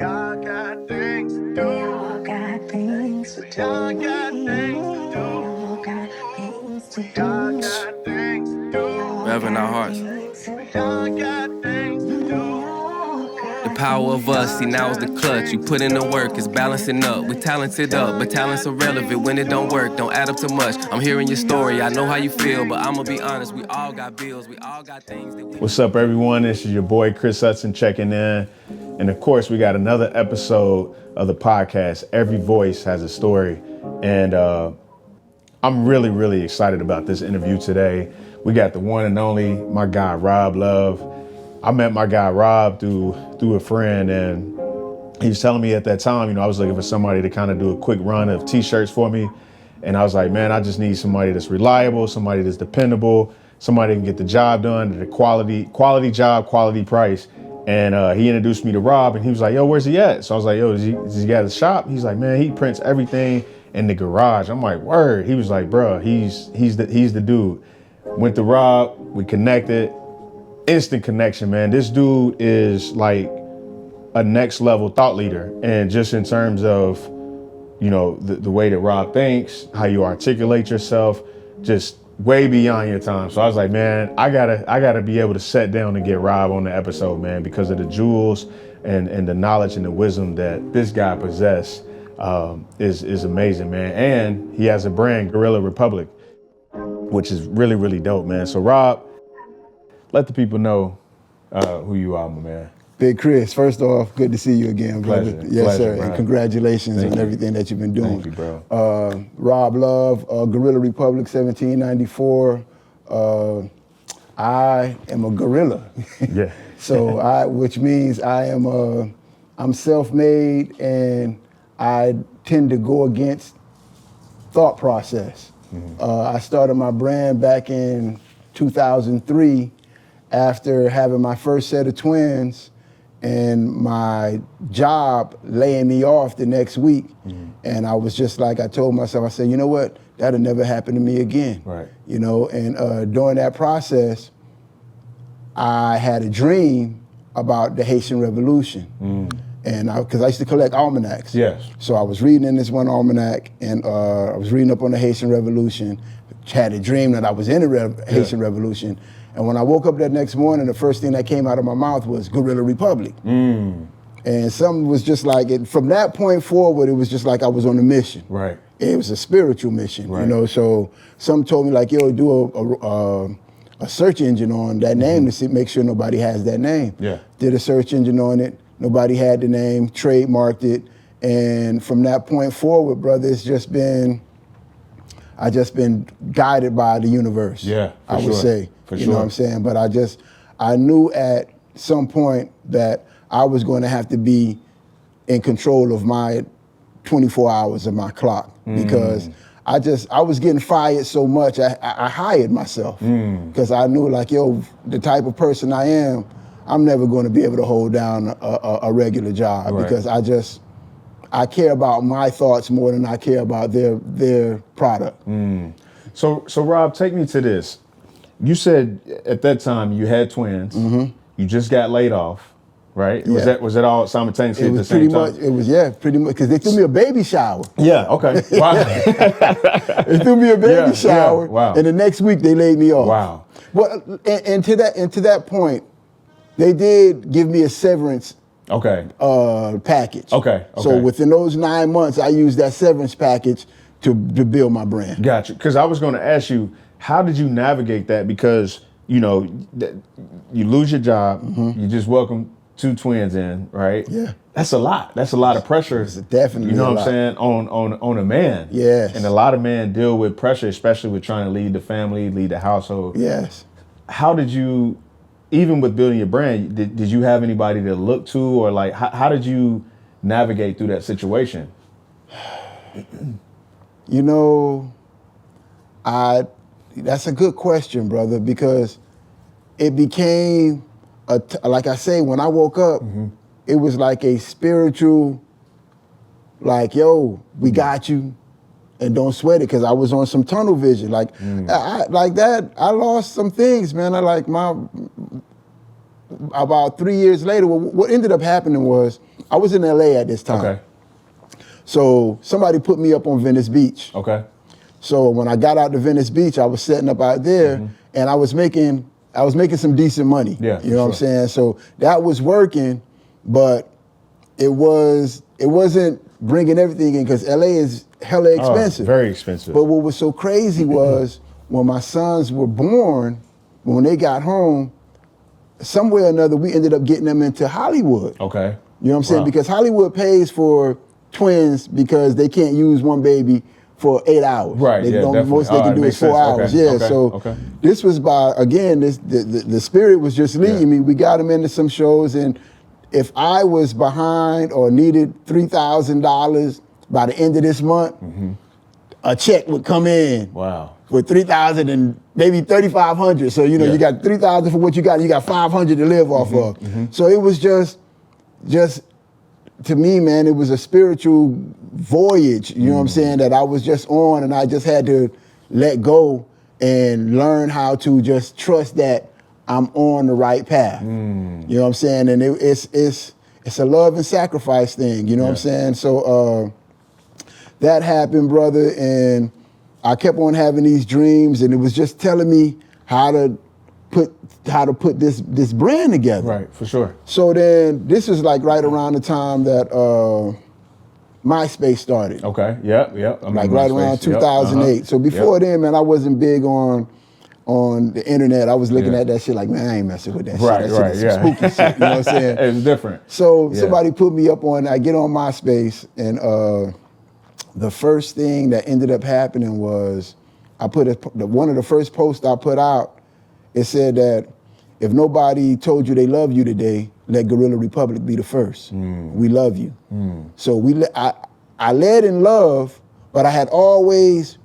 all got things to do. We all got things to do. We all got things to do. We all got things to do. We all got things to do. Rev in our hearts. We all got things to do. The power of us, see now is the clutch. You put in the work, it's balancing up. We talented up, but talent's irrelevant when it don't work. Don't add up too much. I'm hearing your story, I know how you feel, but I'ma be honest, we all got bills, we all got things that we... What's up, everyone? This is your boy Chris Hudson checking in. And of course, we got another episode of the podcast, Every Voice Has a Story. And I'm really, really excited about this interview today. We got the one and only, my guy, Rabb Love. I met my guy, Rob, through a friend, and he was telling me at that time, I was looking for somebody to kind of do a quick run of t-shirts for me. And I was like, man, I just need somebody that's reliable, somebody that's dependable, somebody that can get the job done at a quality job, quality price. And he introduced me to Rob, and he was like, yo, where's he at? So I was like, yo, does he got a shop? He's like, man, he prints everything in the garage. I'm like, word. He was like, bro, he's the dude. Went to Rob, we connected. Instant connection, man. This dude is like a next level thought leader. And just in terms of, the way that Rob thinks, how you articulate yourself, just way beyond your time. So I was like, man, I gotta be able to sit down and get Rob on the episode, man, because of the jewels and the knowledge and the wisdom that this guy possesses is amazing, man. And he has a brand, Gorilla Republic, which is really, really dope, man. So Rob, let the people know who you are, my man. Big Chris, first off, good to see you again, brother. Pleasure. Yes, Pleasure, sir. bro. And congratulations Thank on you. everything that you've been doing. Thank you, bro. Rabb Love, Gorilla Republic, 1794. I am a gorilla. Yeah. So which means I'm self-made, and I tend to go against thought process. Mm-hmm. I started my brand back in 2003 after having my first set of twins and my job laying me off the next week. Mm-hmm. And I was just like, I told myself, I said, you know what? That'll never happen to me again. Right. And during that process, I had a dream about the Haitian Revolution. Mm. And because I used to collect almanacs. Yes. So I was reading in this one almanac, and I was reading up on the Haitian Revolution, had a dream that I was in the Haitian Revolution. And when I woke up that next morning, the first thing that came out of my mouth was Gorilla Republic. Mm. And something was just like, from that point forward, it was just like I was on a mission. Right. It was a spiritual mission, right. So some told me like, yo, do a search engine on that name to make sure nobody has that name. Yeah. Did a search engine on it. Nobody had the name, trademarked it. And from that point forward, brother, I just been guided by the universe. Yeah, I would say. For you sure. know what I'm saying? But I knew at some point that I was going to have to be in control of my 24 hours of my clock because I was getting fired so much, I hired myself because I knew like, yo, the type of person I am, I'm never going to be able to hold down a regular job because I care about my thoughts more than I care about their product. So Rob, take me to this. You said at that time you had twins. Mm-hmm. You just got laid off, right? Yeah. Was that all simultaneously at the same pretty time? much. It was pretty much because they threw me a baby shower. Yeah. Okay. Wow. They threw me a baby shower. Yeah. Wow. And the next week they laid me off. Wow. Well, and to that point, they did give me a severance. Package. Okay. So within those 9 months, I used that severance package to build my brand. Gotcha. Because I was going to ask you, how did you navigate that? Because, you lose your job, you just welcome 2 twins in, right? Yeah. That's a lot. That's a lot of pressure. It's definitely You know a what I'm saying? On a man. Yes. And a lot of men deal with pressure, especially with trying to lead the family, lead the household. Yes. How did you, even with building your brand, did you have anybody to look to, or like, how did you navigate through that situation? That's a good question, brother, because it became, like I say, when I woke up, it was like a spiritual, like, yo, we got you, and don't sweat it, because I was on some tunnel vision. Like, I lost some things, man. About 3 years later, what ended up happening was, I was in LA at this time. Okay. So somebody put me up on Venice Beach. Okay. So when I got out to Venice Beach, I was setting up out there, and I was making some decent money. Yeah, you know what I'm saying? So that was working, but it wasn't bringing everything in because LA is hella expensive. Very expensive. But what was so crazy was when my sons were born, when they got home, some way or another, we ended up getting them into Hollywood. Okay. You know what I'm saying? Wow. Because Hollywood pays for twins because they can't use one baby for 8 hours. Right, They yeah, don't, definitely. most they can do is 4 hours. Okay, Yeah, okay, so okay. this was by, again, the spirit was just leading me. We got them into some shows, and if I was behind or needed $3,000 by the end of this month, a check would come in. Wow. With $3,000 and maybe $3,500. So, you Yeah. got $3,000 for what you got $500 to live off of. So it was just to me, man, it was a spiritual voyage, you know what I'm saying, that I was just on, and I just had to let go and learn how to just trust that I'm on the right path. You know what I'm saying? And it's a love and sacrifice thing, you know what I'm saying? So that happened, brother, and I kept on having these dreams, and it was just telling me how to put this brand together. Right, for sure. So then this is like right around the time that MySpace started. Okay. Yep. I'm Like in right MySpace. around Yep, 2008. So before then, man, I wasn't big on the internet. I was looking Yeah. at that shit like, man, I ain't messing with that Right, shit. That right, shit is some yeah. spooky shit. You know what I'm saying? It's different. So Yeah. somebody put me up on, I get on MySpace, and the first thing that ended up happening was I put one of the first posts I put out, it said that if nobody told you they love you today, let Guerrilla Republic be the first. We love you. So I led in love, but I had always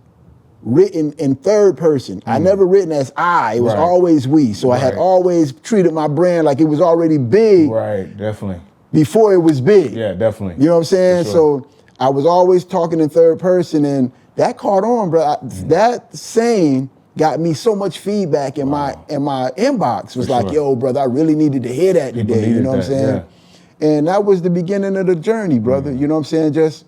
written in third person. I never written as I, it was Right. always we. So I had Right. always treated my brand like it was already big Right, definitely. before it was big. Yeah, definitely. You know what I'm saying? For sure. So I was always talking in third person, and that caught on, bro. That saying got me so much feedback in my inbox. It was For like, sure. yo, brother, I really needed to hear that People today. You needed know what I'm that, saying? And that was the beginning of the journey, brother. You know what I'm saying? Just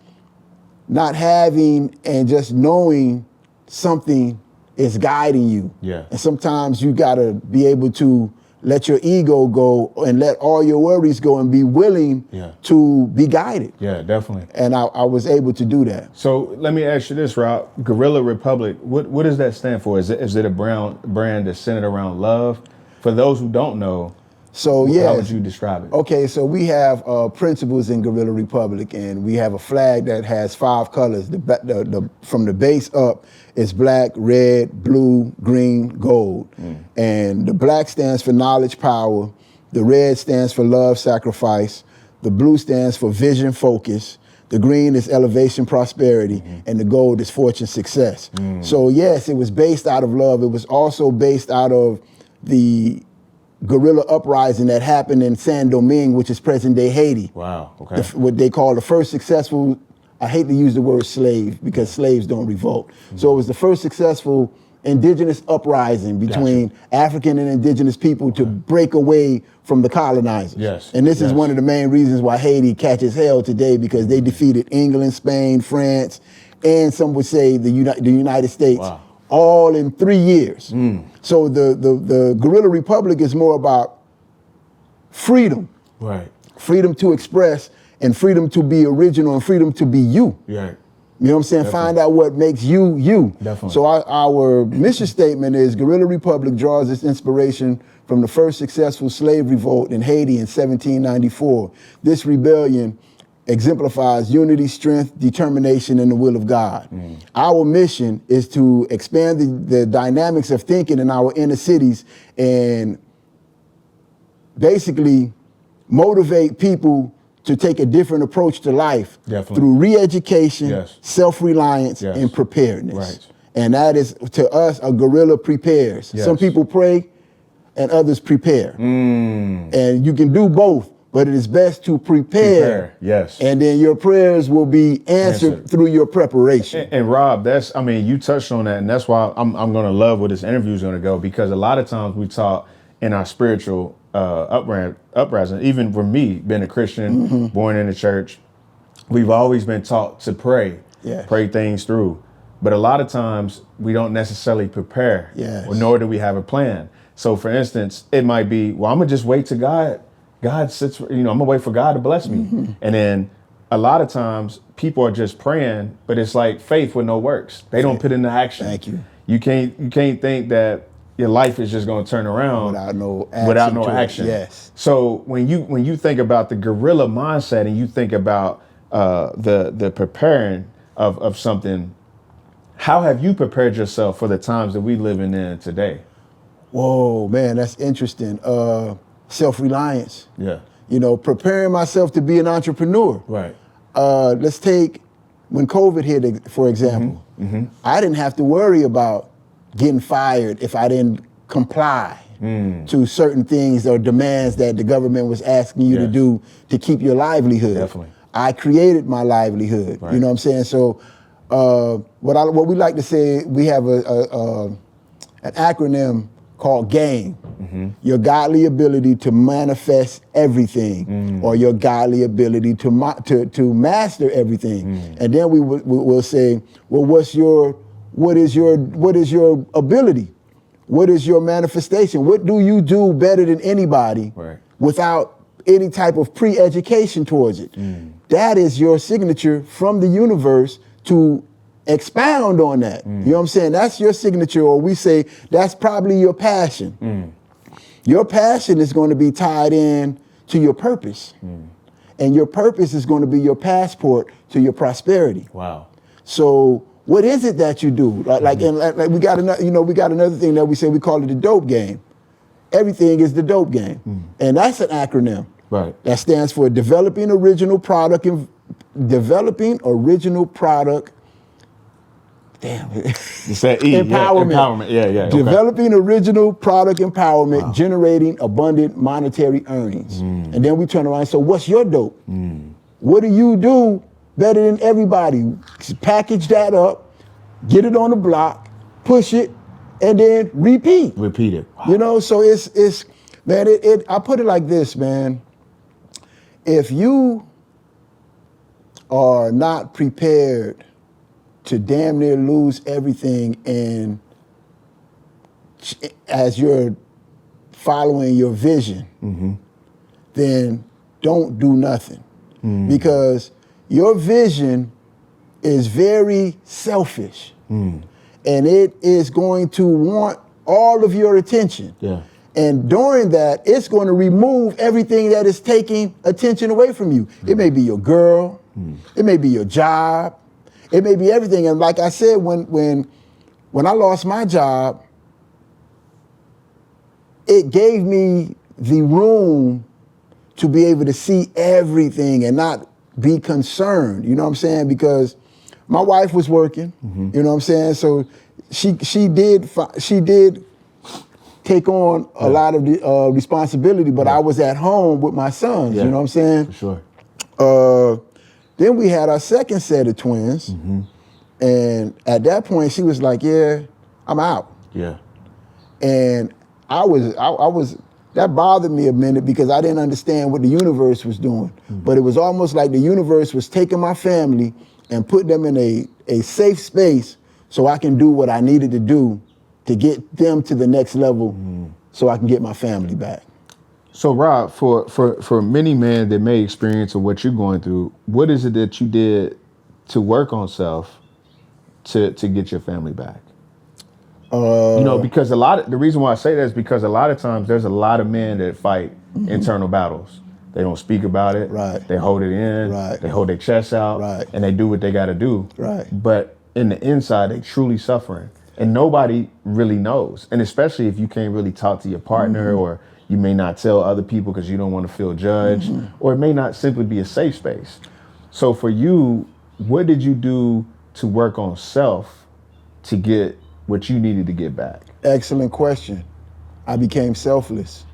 not having and just knowing something is guiding you. Yeah. And sometimes you gotta be able to let your ego go and let all your worries go and be willing to be guided. Yeah, definitely. And I was able to do that. So let me ask you this, Rob. Guerrilla Republic, what does that stand for? Is it a brand that's centered around love? For those who don't know, So how would you describe it? Okay, so we have principles in Guerrilla Republic, and we have a flag that has 5 colors. From the base up, it's black, red, blue, green, gold. And the black stands for knowledge, power. The red stands for love, sacrifice. The blue stands for vision, focus. The green is elevation, prosperity. And the gold is fortune, success. So yes, it was based out of love. It was also based out of the guerrilla uprising that happened in Saint-Domingue, which is present-day Haiti. Wow, okay. What they call the first successful, I hate to use the word slave because slaves don't revolt. So it was the first successful indigenous uprising between African and indigenous people to break away from the colonizers. Yes. And this is one of the main reasons why Haiti catches hell today, because they defeated England, Spain, France, and some would say the United States. Wow. All in 3 years. So the Guerrilla Republic is more about freedom. Right. Freedom to express, and freedom to be original, and freedom to be you. Right. You know what I'm saying? Definitely. Find out what makes you, you. Definitely. So our mission statement is Guerrilla Republic draws its inspiration from the first successful slave revolt in Haiti in 1794. This rebellion exemplifies unity, strength, determination, and the will of God. Our mission is to expand the dynamics of thinking in our inner cities and basically motivate people to take a different approach to life through re-education, self-reliance, and preparedness. Right. And that is, to us, a guerrilla prepares. Some people pray and others prepare. And you can do both, but it is best to prepare. Yes. And then your prayers will be answered through your preparation. And Rob, you touched on that, and that's why I'm going to love where this interview is going to go, because a lot of times we talk in our spiritual uprising. Even for me, being a Christian, born in the church, we've always been taught to pray, pray things through. But a lot of times we don't necessarily prepare, or nor do we have a plan. So for instance, it might be, well, I'm gonna just wait till God sits, I'm gonna wait for God to bless me. And then a lot of times people are just praying, but it's like faith with no works. They don't put into action. Thank you. You can't think that your life is just gonna turn around without no action. Yes. So when you think about the guerrilla mindset and you think about the preparing of something, how have you prepared yourself for the times that we living in today? Whoa, man, that's interesting. Self-reliance. Yeah. Preparing myself to be an entrepreneur. Right. Let's take when COVID hit, for example. I didn't have to worry about getting fired if I didn't comply to certain things or demands that the government was asking you to do to keep your livelihood. Definitely. I created my livelihood. Right. You know what I'm saying? So what we like to say, we have an acronym called GAME. Your godly ability to manifest everything, or your godly ability to master everything. And then we'll say, well, what is your ability? What is your manifestation? What do you do better than anybody without any type of pre-education towards it? That is your signature from the universe to expound on that. You know what I'm saying? That's your signature, or we say that's probably your passion. Your passion is going to be tied in to your purpose. And your purpose is going to be your passport to your prosperity. Wow. So what is it that you do? Like we got another thing that we say, we call it the dope game. Everything is the dope game. And that's an acronym. Right. That stands for developing original product. Damn. It's that E. Empowerment. Empowerment. Yeah. Developing original product empowerment, generating abundant monetary earnings. And then we turn around. So what's your dope? What do you do better than everybody? Package that up, get it on the block, push it, and then repeat. Repeat it. Wow. So it's man. I put it like this, man. If you are not prepared to damn near lose everything and as you're following your vision, then don't do nothing. Because your vision is very selfish. And it is going to want all of your attention. Yeah. And during that, it's going to remove everything that is taking attention away from you. It may be your girl, it may be your job, it may be everything. And like I said, when I lost my job, it gave me the room to be able to see everything and not be concerned. You know what I'm saying? Because my wife was working. You know what I'm saying? So she did take on a lot of the responsibility, but I was at home with my sons. You know what I'm saying? For sure. Then we had our second set of twins, and at that point she was like, "Yeah, I'm out." Yeah. And I was that bothered me a minute because I didn't understand what the universe was doing. But it was almost like the universe was taking my family and putting them in a safe space so I can do what I needed to do to get them to the next level so I can get my family back. So Rob, for many men that may experience what you're going through, what is it that you did to work on self to get your family back? Because the reason why I say that is because a lot of times there's a lot of men that fight internal battles. They don't speak about it. Right. They hold it in. Right. They hold their chests out. Right. And they do what they got to do. Right. But in the inside, they truly suffering. And nobody really knows. And especially if you can't really talk to your partner, or you may not tell other people because you don't want to feel judged, or it may not simply be a safe space. So for you, what did you do to work on self to get what you needed to get back? Excellent question. I became selfless.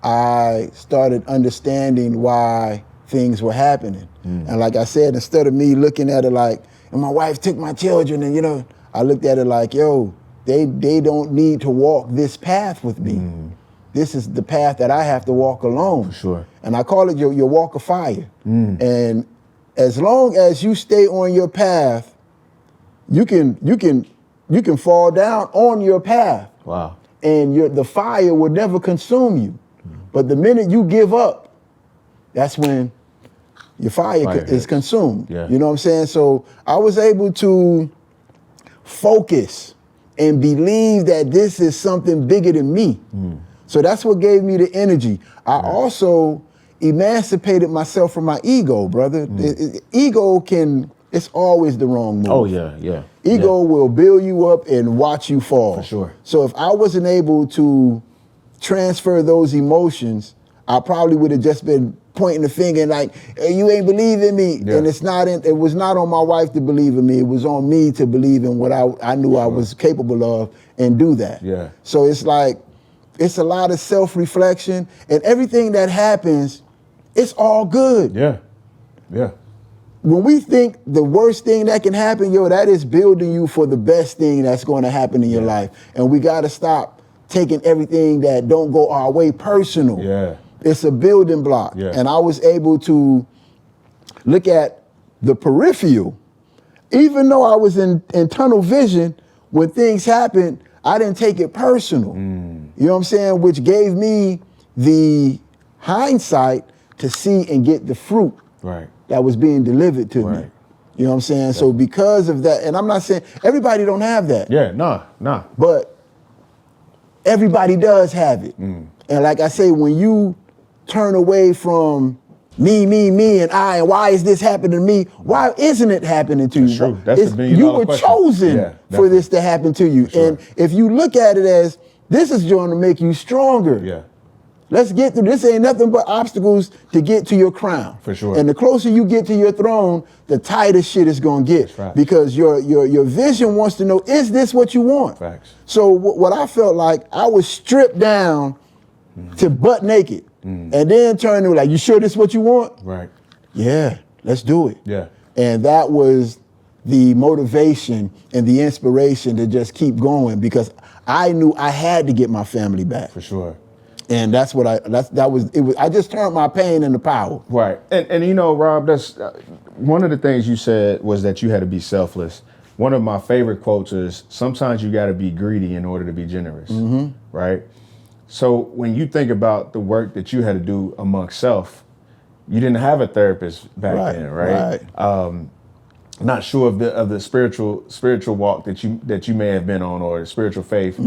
I started understanding why things were happening. And like I said, instead of me looking at it like, and my wife took my children, and I looked at it like, yo, they don't need to walk this path with me. This is the path that I have to walk alone. For sure. And I call it your walk of fire. And as long as you stay on your path, you can fall down on your path. Wow. And the fire will never consume you. But the minute you give up, that's when your fire is consumed. Yeah. You know what I'm saying? So I was able to focus and believe that this is something bigger than me. So that's what gave me the energy. I also emancipated myself from my ego, brother. Ego it's always the wrong move. Oh, yeah. Ego will build you up and watch you fall. For sure. So if I wasn't able to transfer those emotions, I probably would have just been pointing the finger and like, hey, you ain't believing me. Yeah. And it was not on my wife to believe in me. It was on me to believe in what I knew I was capable of and do that. Yeah. So it's like, it's a lot of self-reflection, and everything that happens, it's all good. Yeah. When we think the worst thing that can happen, that is building you for the best thing that's going to happen in your life. And we got to stop taking everything that don't go our way personal. Yeah. It's a building block. Yeah. And I was able to look at the peripheral. Even though I was in tunnel vision, when things happened, I didn't take it personal. You know what I'm saying? Which gave me the hindsight to see and get the fruit that was being delivered to me. You know what I'm saying? So because of that, and I'm not saying everybody don't have that. Yeah, nah. But everybody does have it. And like I say, when you turn away from me, and I, and why is this happening to me? Why isn't it happening to you? True. That's the $1 you million were question. chosen for this to happen to you. Sure. And if you look at it as, this is going to make you stronger. Yeah. Let's get through this. Ain't nothing but obstacles to get to your crown. For sure. And the closer you get to your throne, the tighter shit is going to get. That's right. Because your vision wants to know, is this what you want? Facts. So what I felt like, I was stripped down to butt naked. And then turned to like, you sure this is what you want? Right. Yeah, let's do it. Yeah. And that was the motivation and the inspiration to just keep going, because I knew I had to get my family back. For sure. And that's what I just turned my pain into power. Right. And you know, Rob, that's one of the things you said was that you had to be selfless. One of my favorite quotes is, sometimes you got to be greedy in order to be generous. Right. So when you think about the work that you had to do amongst self, you didn't have a therapist back then, right? Not sure of the spiritual walk that you may have been on, or the spiritual faith.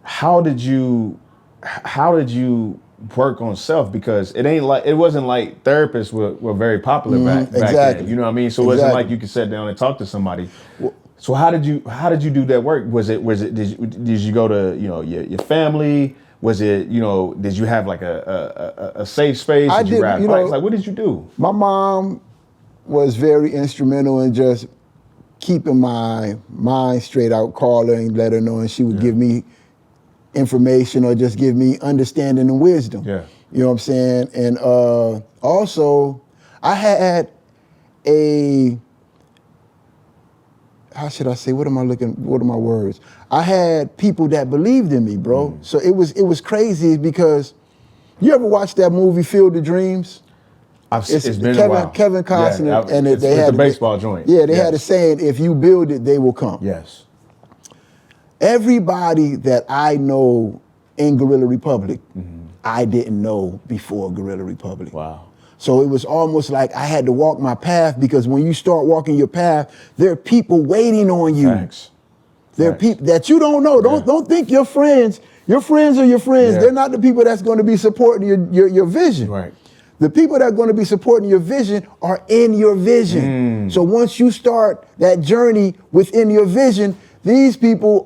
How did you work on self? Because it wasn't like therapists were very popular back then. You know what I mean? So it wasn't like you could sit down and talk to somebody. So how did you do that work? Did you go to your family? Was it, did you have like a safe space? Did you ride bikes? Like, what did you do? My mom was very instrumental in just keeping my mind straight. I would call her and let her know, and she would give me information or just give me understanding and wisdom. Yeah. You know what I'm saying? And also, I had how should I say, what are my words? I had people that believed in me, bro. So it was crazy, because you ever watch that movie Field of Dreams? It's been a while. Kevin Costner, and they had the baseball joint. Yeah, they had a saying, if you build it, they will come. Yes. Everybody that I know in Guerrilla Republic, I didn't know before Guerrilla Republic. Wow. So it was almost like I had to walk my path, because when you start walking your path, there are people waiting on you. Thanks. There are people that you don't know. Don't think your friends are your friends. Yeah. They're not the people that's going to be supporting your vision. Right. The people that are going to be supporting your vision are in your vision. So once you start that journey within your vision, these people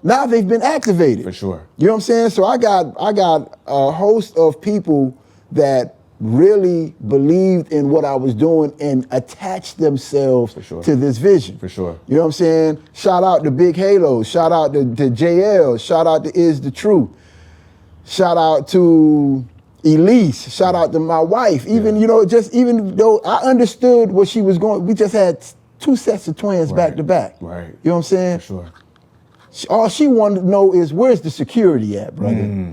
they've been activated. For sure. You know what I'm saying? So I got a host of people that really believed in what I was doing and attached themselves to this vision. For sure. You know what I'm saying? Shout out to Big Halo. Shout out to JL. Shout out to Is the Truth. Shout out to Elise. Shout out to my wife. Even though I understood what she was going, we just had 2 sets of twins back to back. Right. You know what I'm saying? For sure. All she wanted to know is, where's the security at, brother?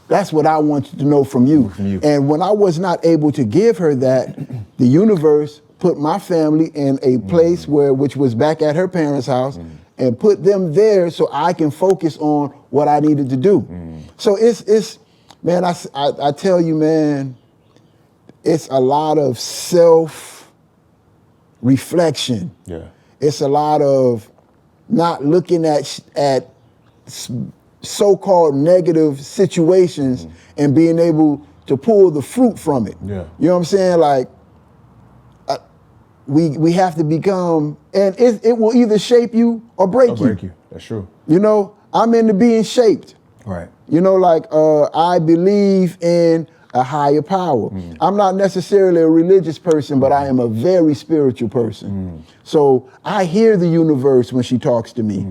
That's what I wanted to know from you. And when I was not able to give her that, the universe put my family in a place which was back at her parents' house, and put them there so I can focus on what I needed to do. So it's man, I tell you, man, it's a lot of self-reflection. Yeah. It's a lot of not looking at so-called negative situations and being able to pull the fruit from it. Yeah. You know what I'm saying? Like, we have to become, and it will either shape you or break you. That's true. You know, I'm into being shaped. Right. You know, like I believe in a higher power. I'm not necessarily a religious person, but I am a very spiritual person. So I hear the universe when she talks to me.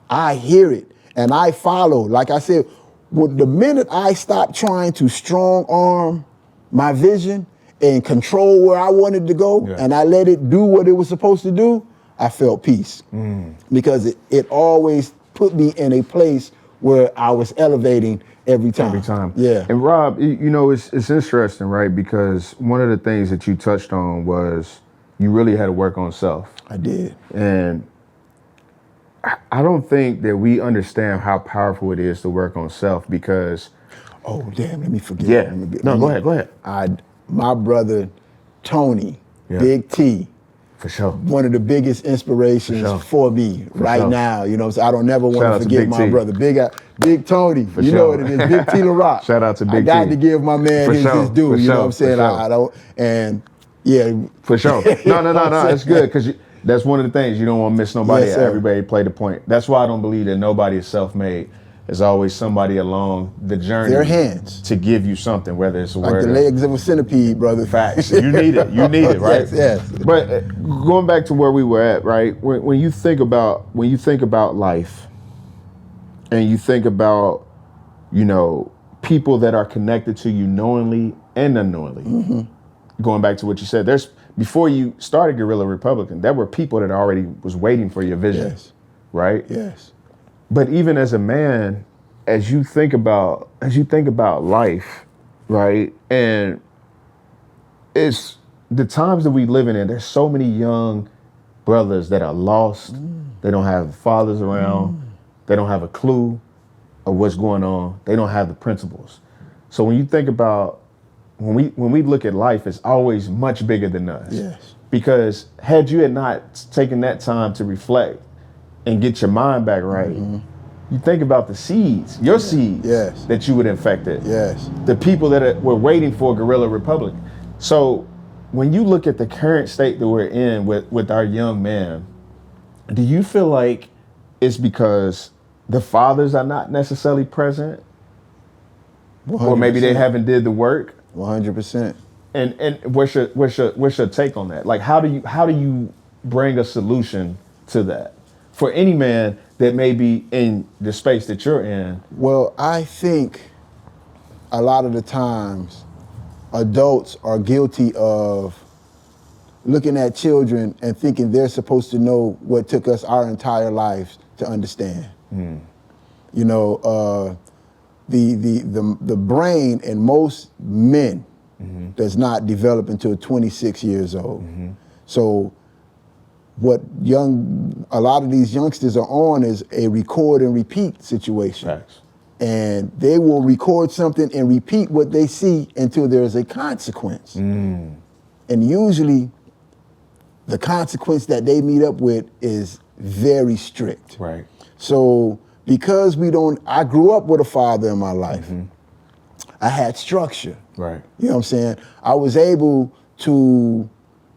I hear it and I follow. Like I said, the minute I stopped trying to strong arm my vision and control where I wanted to go, and I let it do what it was supposed to do, I felt peace. Because it always put me in a place where I was elevating every time. Every time. Yeah. And Rob, you know, it's interesting, right? Because one of the things that you touched on was you really had to work on self. I did. And I don't think that we understand how powerful it is to work on self, because Oh, damn, let me forget. Yeah. Go ahead. My brother, Tony, Yeah. Big T, For sure. one of the biggest inspirations for me right sure. now. You know, so I don't never want Shout out to to forget Big my T. brother, Big Tony. You sure. know what it is, Big T LaRock. Shout out to Big I got T. to give my man For his sure. due. For You know sure. what I'm saying? For sure. I don't, and yeah. For sure. No. It's good, because that's one of the things you don't want to miss nobody. Yes, sir. Everybody play the point. That's why I don't believe that nobody is self-made. There's always somebody along the journey. Their hands. To give you something, whether it's a Like word. the legs of a centipede, brother. Facts. You need it, right? Yes. But going back to where we were at, right? When you think about life, and you think about, you know, people that are connected to you knowingly and unknowingly. Going back to what you said, before you started Guerrilla Republican, there were people that already was waiting for your vision. Yes. Right? Yes. But even as a man, as you think about life, right? And it's the times that we live in, there's so many young brothers that are lost. They don't have fathers around. They don't have a clue of what's going on. They don't have the principles. So when you think about, when we look at life, it's always much bigger than us. Yes. Because had you had not taken that time to reflect and get your mind back right, you think about the seeds, your seeds, Yes. that you would infected. Yes. The people that were waiting for Guerrilla Republic. So when you look at the current state that we're in with our young man, do you feel like it's because the fathers are not necessarily present? 100%. Or maybe they haven't did the work? 100%. And what's your take on that? Like, how do you bring a solution to that for any man that may be in the space that you're in? Well, I think a lot of the times adults are guilty of looking at children and thinking they're supposed to know what took us our entire lives to understand. You know, the brain in most men does not develop until 26 years old. So what a lot of these youngsters are on is a record and repeat situation. Facts. And they will record something and repeat what they see until there's a consequence. And usually the consequence that they meet up with is very strict. Right. So because I grew up with a father in my life, I had structure. Right. You know what I'm saying? I was able to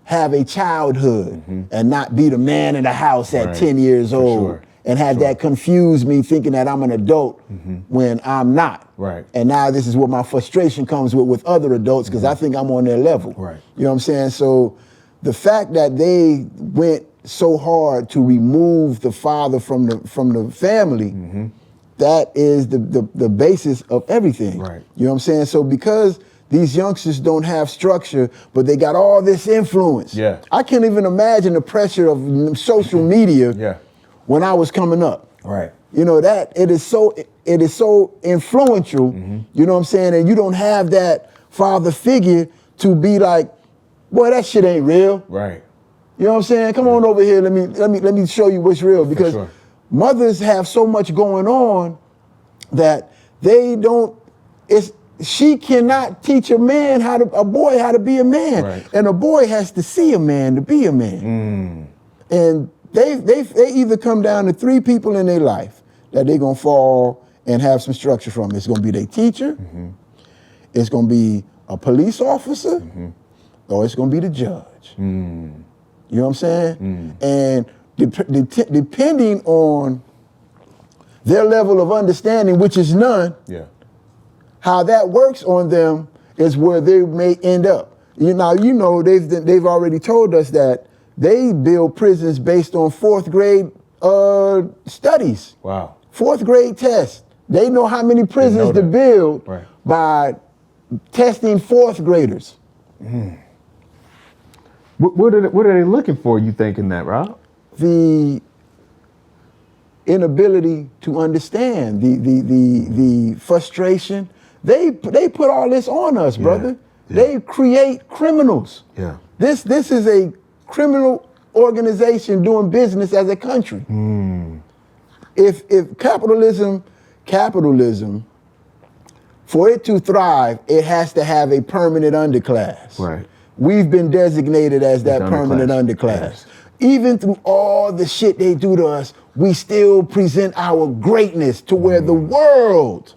have a childhood and not be the man in the house at Right. 10 years old sure. and have that confuse me thinking that I'm an adult when I'm not. Right. And now this is what my frustration comes with other adults because I think I'm on their level. Right. You know what I'm saying? So the fact that they went so hard to remove the father from the family, that is the basis of everything. Right. You know what I'm saying? So because these youngsters don't have structure, but they got all this influence. Yeah. I can't even imagine the pressure of social media. Yeah. when I was coming up. Right. You know, that it is so influential, you know what I'm saying? And you don't have that father figure to be like, boy, that shit ain't real. Right. You know what I'm saying? Come on over here, let me show you what's real. Because mothers have so much going on that she cannot teach a boy how to be a man. Right. And a boy has to see a man to be a man. And they either come down to three people in their life that they're gonna fall and have some structure from. It's gonna be their teacher, it's gonna be a police officer, or it's gonna be the judge. You know what I'm saying? And depending on their level of understanding, which is none, how that works on them is where they may end up. You know, they've already told us that they build prisons based on 4th grade studies. Wow. 4th grade tests. They know how many prisons to build by testing 4th graders. What are they looking for, you think, in that, Rob? The inability to understand, the frustration. They put all this on us, brother. They create criminals. This is a criminal organization doing business as a country. If capitalism, for it to thrive, it has to have a permanent underclass. Right. We've been designated as that permanent underclass. Even through all the shit they do to us, we still present our greatness to where the world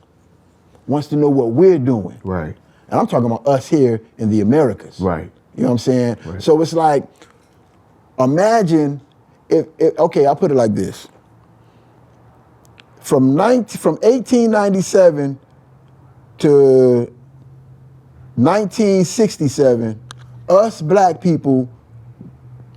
wants to know what we're doing. Right. And I'm talking about us here in the Americas. Right. You know what I'm saying? Right. So it's like, imagine if okay, I'll put it like this. From 1897 to 1967, us black people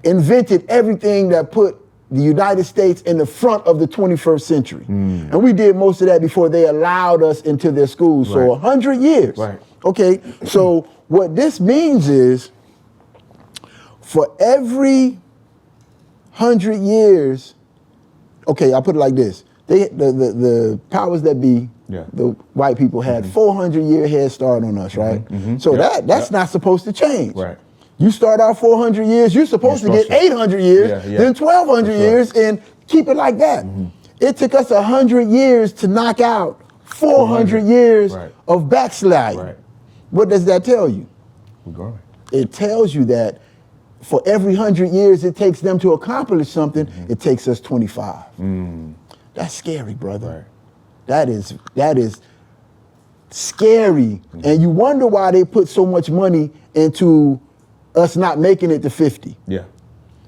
invented everything that put the United States in the front of the 21st century. And we did most of that before they allowed us into their schools. So 100 years. Right. Okay, so what this means is, for every 100 years, okay, I'll put it like this. The powers that be, the white people had 400-year head start on us, right? So that's not supposed to change. Right. You start out 400 years, you're supposed to get 800 years, then 1,200 years, and keep it like that. It took us 100 years to knock out 400 years of backsliding. Right. What does that tell you? We're growing. It tells you that for every 100 years it takes them to accomplish something, it takes us 25. That's scary, brother. That is scary. And you wonder why they put so much money into us not making it to 50. Yeah.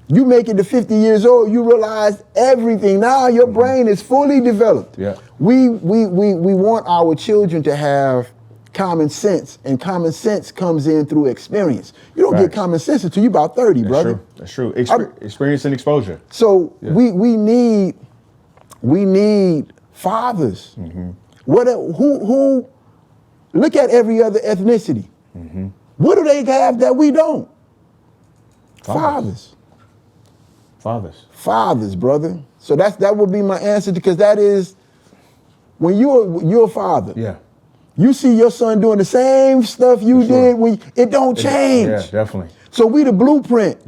You make it to 50 years old, you realize everything. Now your brain is fully developed. Yeah. We want our children to have common sense, and common sense comes in through experience. You don't get common sense until you're about 30, brother. That's true. Experience and exposure. So we need fathers. Who look at every other ethnicity. What do they have that we don't? Fathers. Fathers, brother. So that would be my answer, because that is, when you're a father. Yeah. You see your son doing the same stuff you did when it don't change. Yeah, definitely. So we the blueprint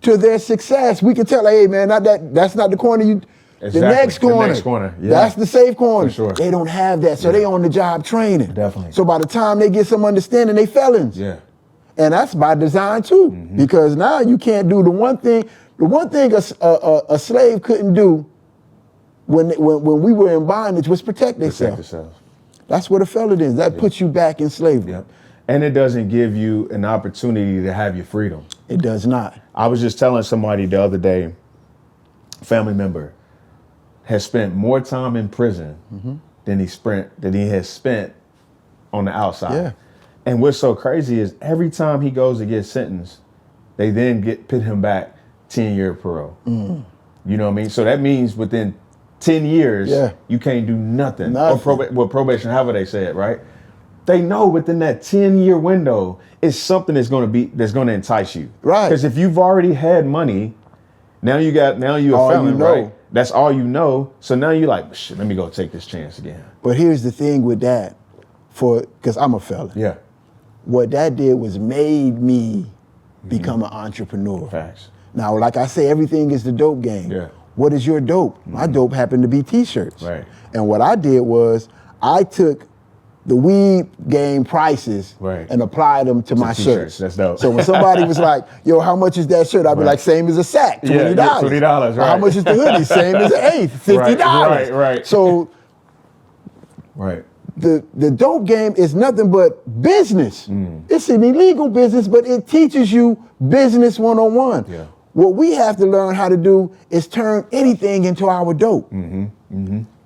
to their success. We can tell, hey man, that's not the corner you. Exactly. The next corner. That's the safe corner. For sure. They don't have that, so they on the job training. Definitely. So by the time they get some understanding, they felons. Yeah. And that's by design too, because now you can't do the one thing. The one thing a slave couldn't do when we were in bondage was protect themselves. That's what a felon is. That puts you back in slavery. Yep. And it doesn't give you an opportunity to have your freedom. It does not. I was just telling somebody the other day, a family member has spent more time in prison than he has spent on the outside. Yeah. And what's so crazy is every time he goes to get sentenced, they then put him back 10-year parole. You know what I mean? So that means within 10 years, you can't do nothing. Or probation, however they say it, right? They know within that 10-year window, it's something that's going to entice you. Right. Because if you've already had money, now you're a felon, right? That's all you know. So now you're like, shit, let me go take this chance again. But here's the thing with that, because I'm a fella. Yeah. What that did was made me become an entrepreneur. Facts. Now, like I say, everything is the dope game. Yeah. What is your dope? My dope happened to be t-shirts. Right. And what I did was I took the weed game prices and applied them to my shirts. That's dope. So when somebody was like, yo, how much is that shirt? I'd be like, same as a sack, $20. Yeah, $20, right. How much is the hoodie? Same as an eighth, $50. Right. So right. The dope game is nothing but business. It's an illegal business, but it teaches you business 101. Yeah. What we have to learn how to do is turn anything into our dope.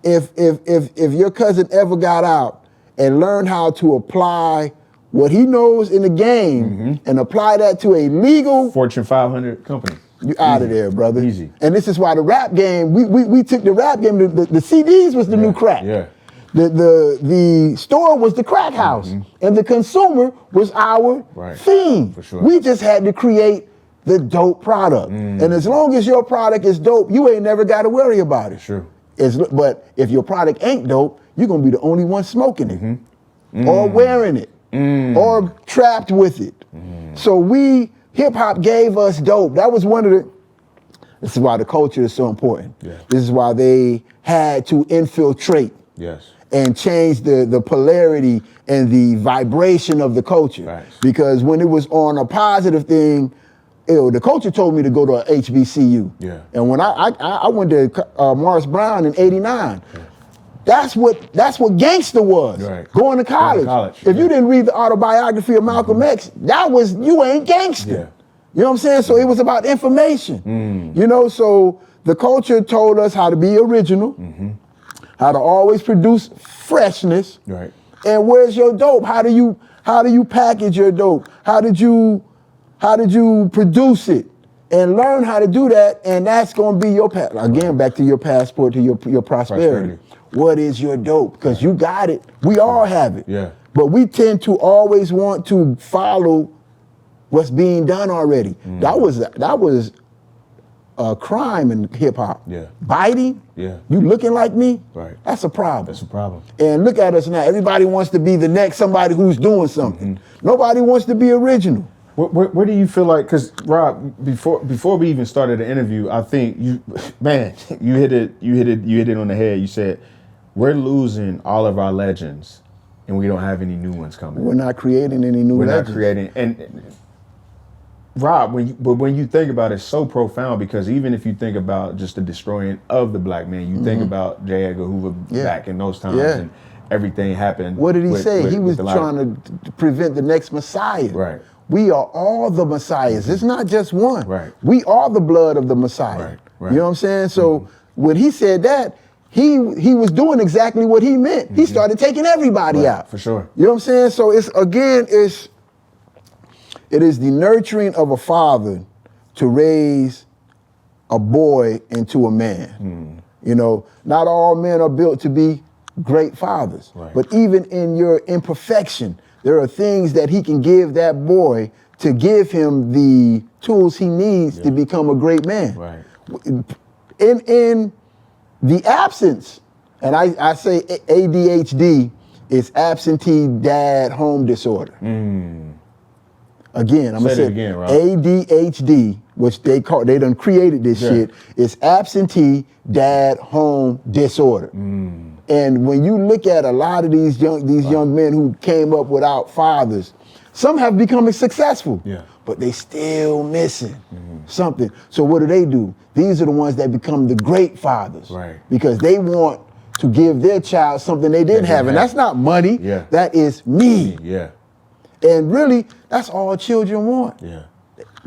If your cousin ever got out and learned how to apply what he knows in the game and apply that to a legal Fortune 500 company. You out of there, brother. Easy. And this is why the rap game, we took the rap game, the CDs was the new crack. Yeah. The store was the crack house, and the consumer was our fiend. For sure. We just had to create the dope product. And as long as your product is dope, you ain't never got to worry about it. Sure. But if your product ain't dope, you're going to be the only one smoking it, or wearing it, or trapped with it. So hip hop gave us dope. That was one of this is why the culture is so important. Yeah. This is why they had to infiltrate. Yes. And change the polarity and the vibration of the culture. Right. Because when it was on a positive thing, the culture told me to go to a HBCU. Yeah. And when I went to Morris Brown in '89, that's what gangster was. Right. Going to college. If you didn't read the autobiography of Malcolm X, you ain't gangster. Yeah. You know what I'm saying? So it was about information. You know, so the culture told us how to be original, how to always produce freshness. Right. And where's your dope? How do you package your dope? How did you produce it? And learn how to do that, and that's gonna be your again, back to your passport to your prosperity. What is your dope? Because you got it. We all have it. Yeah. But we tend to always want to follow what's being done already. That was a crime in hip hop. Yeah. Biting. Yeah. You looking like me. Right. That's a problem. That's a problem. And look at us now. Everybody wants to be the next somebody who's doing something. Nobody wants to be original. Where do you feel like? Because Rob, before we even started the interview, I think you hit it on the head. You said we're losing all of our legends, and we don't have any new ones coming. We're not creating any new legends. We're not creating. And Rob, when you think about it, it's so profound, because even if you think about just the destroying of the black man, you think about J. Edgar Hoover back in those times, and everything happened. What did he say? He was trying to prevent the next Messiah. Right. We are all the Messiahs. It's not just one. Right. We are the blood of the Messiah. Right. You know what I'm saying? So when he said that, he was doing exactly what he meant. He started taking everybody out. For sure. You know what I'm saying? So it is the nurturing of a father to raise a boy into a man. You know, not all men are built to be great fathers. Right. But even in your imperfection, there are things that he can give that boy to give him the tools he needs to become a great man. Right. In the absence, and I say ADHD is absentee dad home disorder. Again, I'm gonna say again, Rob. ADHD, which they done created this shit, is absentee dad home disorder. And when you look at a lot of these young men who came up without fathers, some have become successful, but they still missing something. So what do? These are the ones that become the great fathers, because they want to give their child something they didn't have, and that's not money. That is me. And really, that's all children want.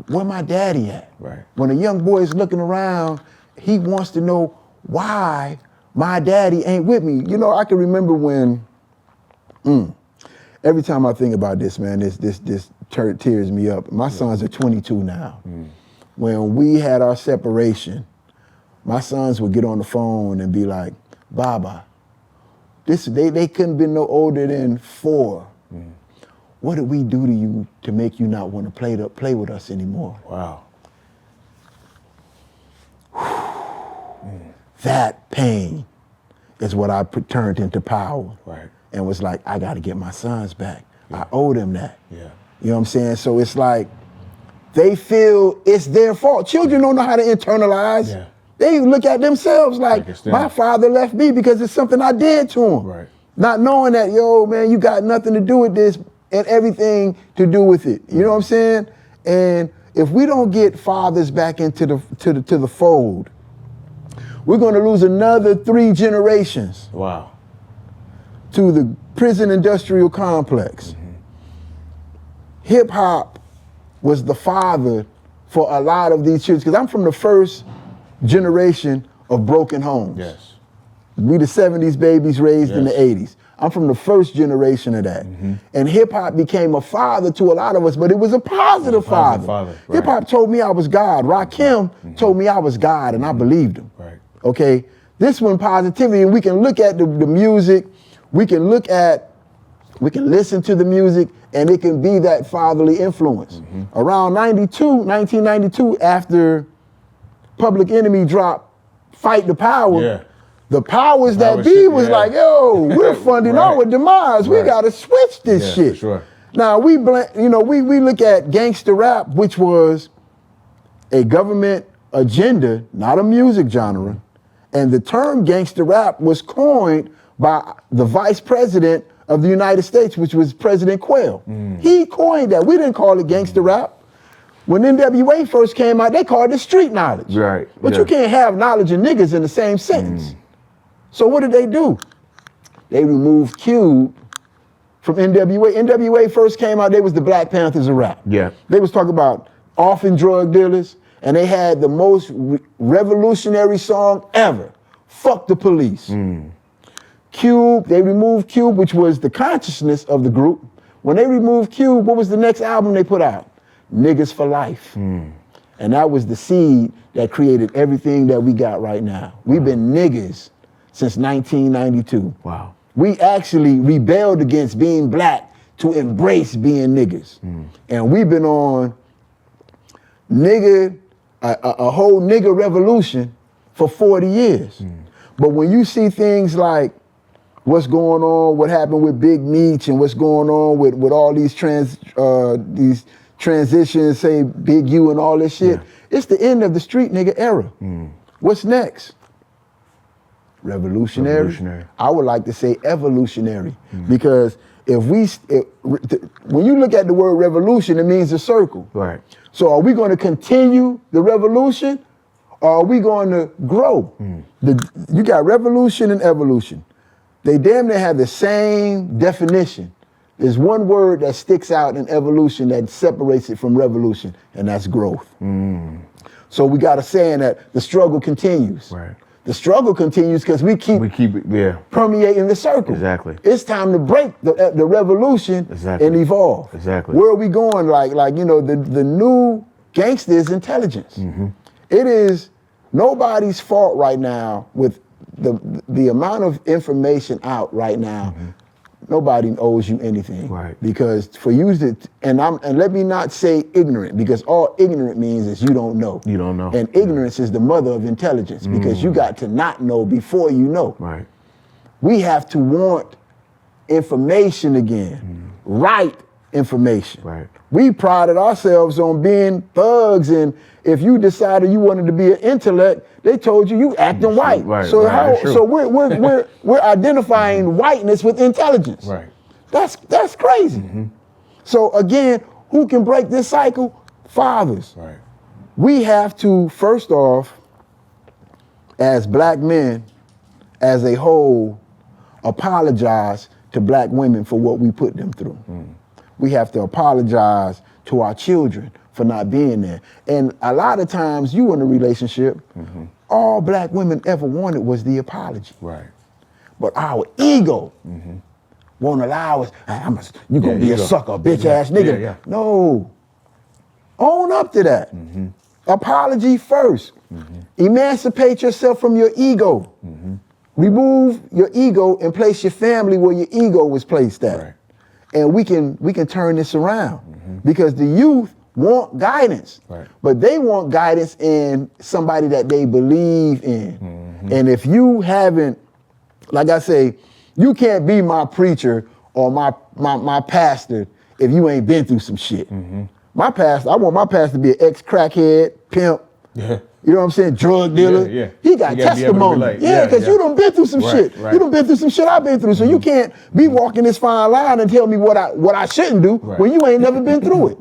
Where my daddy at? When a young boy is looking around, he wants to know why my daddy ain't with me. You know, I can remember when, every time I think about this, man, this tears me up. My sons are 22 now. When we had our separation, my sons would get on the phone and be like, Baba, they couldn't be no older than 4. What did we do to you to make you not want to play with us anymore? Wow. That pain is what I turned into power. Right. And was like, I got to get my sons back. I owe them that. Yeah. You know what I'm saying? So it's like, they feel it's their fault. Children don't know how to internalize. Yeah. They look at themselves like my father left me because it's something I did to him. Right. Not knowing that, yo, man, you got nothing to do with this and everything to do with it. You know what I'm saying? And if we don't get fathers back into the fold, we're going to lose another 3 generations. Wow. To the prison industrial complex. Mm-hmm. Hip hop was the father for a lot of these children, because I'm from the first generation of broken homes. Yes. We the 70s babies raised in the 80s. I'm from the first generation of that. Mm-hmm. And hip hop became a father to a lot of us, but it was a positive father. Right. Hip hop told me I was God. Rakim told me I was God, and I believed him. Right. Okay? This one, positivity, and we can look at the music, we can listen to the music, and it can be that fatherly influence. Mm-hmm. Around 1992, after Public Enemy dropped Fight the Power, the powers that be was like, yo, we're funding our demise. We gotta switch this shit. For sure. Now we look at gangster rap, which was a government agenda, not a music genre. And the term gangster rap was coined by the vice president of the United States, which was President Quayle. He coined that. We didn't call it gangster rap. When NWA first came out, they called it street knowledge. Right. But you can't have knowledge and niggas in the same sentence. So what did they do? They removed Cube from NWA. NWA first came out, they was the Black Panthers of rap. Yeah. They was talking about orphan drug dealers, and they had the most revolutionary song ever, Fuck the Police. Cube, they removed Cube, which was the consciousness of the group. When they removed Cube, what was the next album they put out? Niggas for Life. And that was the seed that created everything that we got right now. We've been niggas since 1992. Wow. We actually rebelled against being black to embrace being niggas. And we've been on a whole nigga revolution for 40 years. But when you see things like what's going on, what happened with Big Meech, and what's going on with all these transitions, say Big U and all this shit, it's the end of the street nigga era. What's next? Revolutionary. I would like to say evolutionary, because when you look at the word revolution, it means a circle. Right. So are we going to continue the revolution, or are we going to grow? You got revolution and evolution. They damn near have the same definition. There's one word that sticks out in evolution that separates it from revolution, and that's growth. So we got a saying that the struggle continues. Right. The struggle continues because we keep it, permeating the circle. Exactly. It's time to break the revolution and evolve. Exactly. Where are we going? Like the new gangster is intelligence. It is nobody's fault right now with the amount of information out right now. Nobody owes you anything. Right. Because for you to, and let me not say ignorant, because all ignorant means is you don't know. You don't know. And ignorance is the mother of intelligence, because you got to not know before you know. Right. We have to want information again, right information. Right. We prided ourselves on being thugs, and if you decided you wanted to be an intellect, they told you acting white. Right, so right, so we're identifying whiteness with intelligence. Right. That's crazy. So again, who can break this cycle? Fathers. Right. We have to, first off, as black men, as a whole, apologize to black women for what we put them through. We have to apologize to our children for not being there. And a lot of times, you in a relationship, all black women ever wanted was the apology. Right. But our ego won't allow us, you're gonna be a sucker, bitch ass nigga. Yeah. No. Own up to that. Apology first. Emancipate yourself from your ego. Remove your ego and place your family where your ego was placed at. Right. And we can turn this around, because the youth want guidance, right. but they want guidance in somebody that they believe in. And if you haven't, like I say, you can't be my preacher or my pastor if you ain't been through some shit. My pastor, I want my pastor to be an ex-crackhead, pimp, you know what I'm saying, drug dealer. He got testimony. Because you done been through some shit. You done been through some shit I've been through. So you can't be walking this fine line and tell me what I shouldn't do when you ain't never been through it.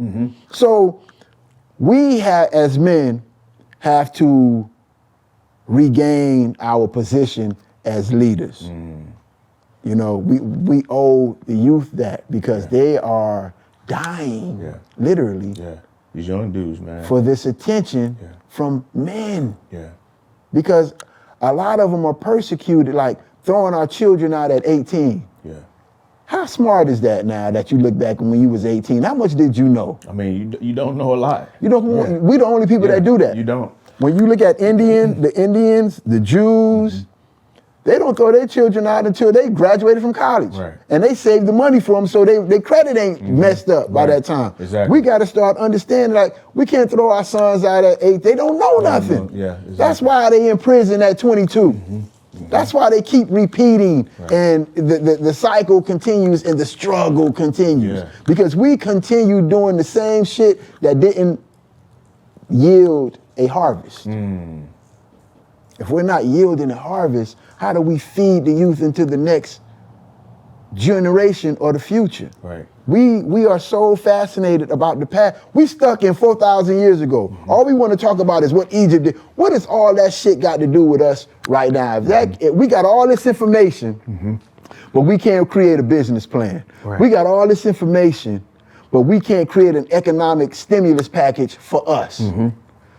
So we as men have to regain our position as leaders. You know, we owe the youth that because they are dying, literally. These young dudes, man. For this attention from men. Because a lot of them are persecuted, like throwing our children out at 18. How smart is that now that you look back when you was 18? How much did you know? I mean, you don't know a lot. You don't. We the only people that do that. You don't. When you look at the Indians, the Jews, they don't throw their children out until they graduated from college. And they save the money for them so their credit ain't messed up by that time. We got to start understanding, like, we can't throw our sons out at 8. They don't know nothing. That's why they in prison at 22. That's why they keep repeating and the cycle continues and the struggle continues. Because we continue doing the same shit that didn't yield a harvest. If we're not yielding a harvest, how do we feed the youth into the next generation or the future? We are so fascinated about the past. We stuck in 4,000 years ago. All we want to talk about is what Egypt did. What has all that shit got to do with us right now? If we got all this information, but we can't create a business plan. We got all this information, but we can't create an economic stimulus package for us.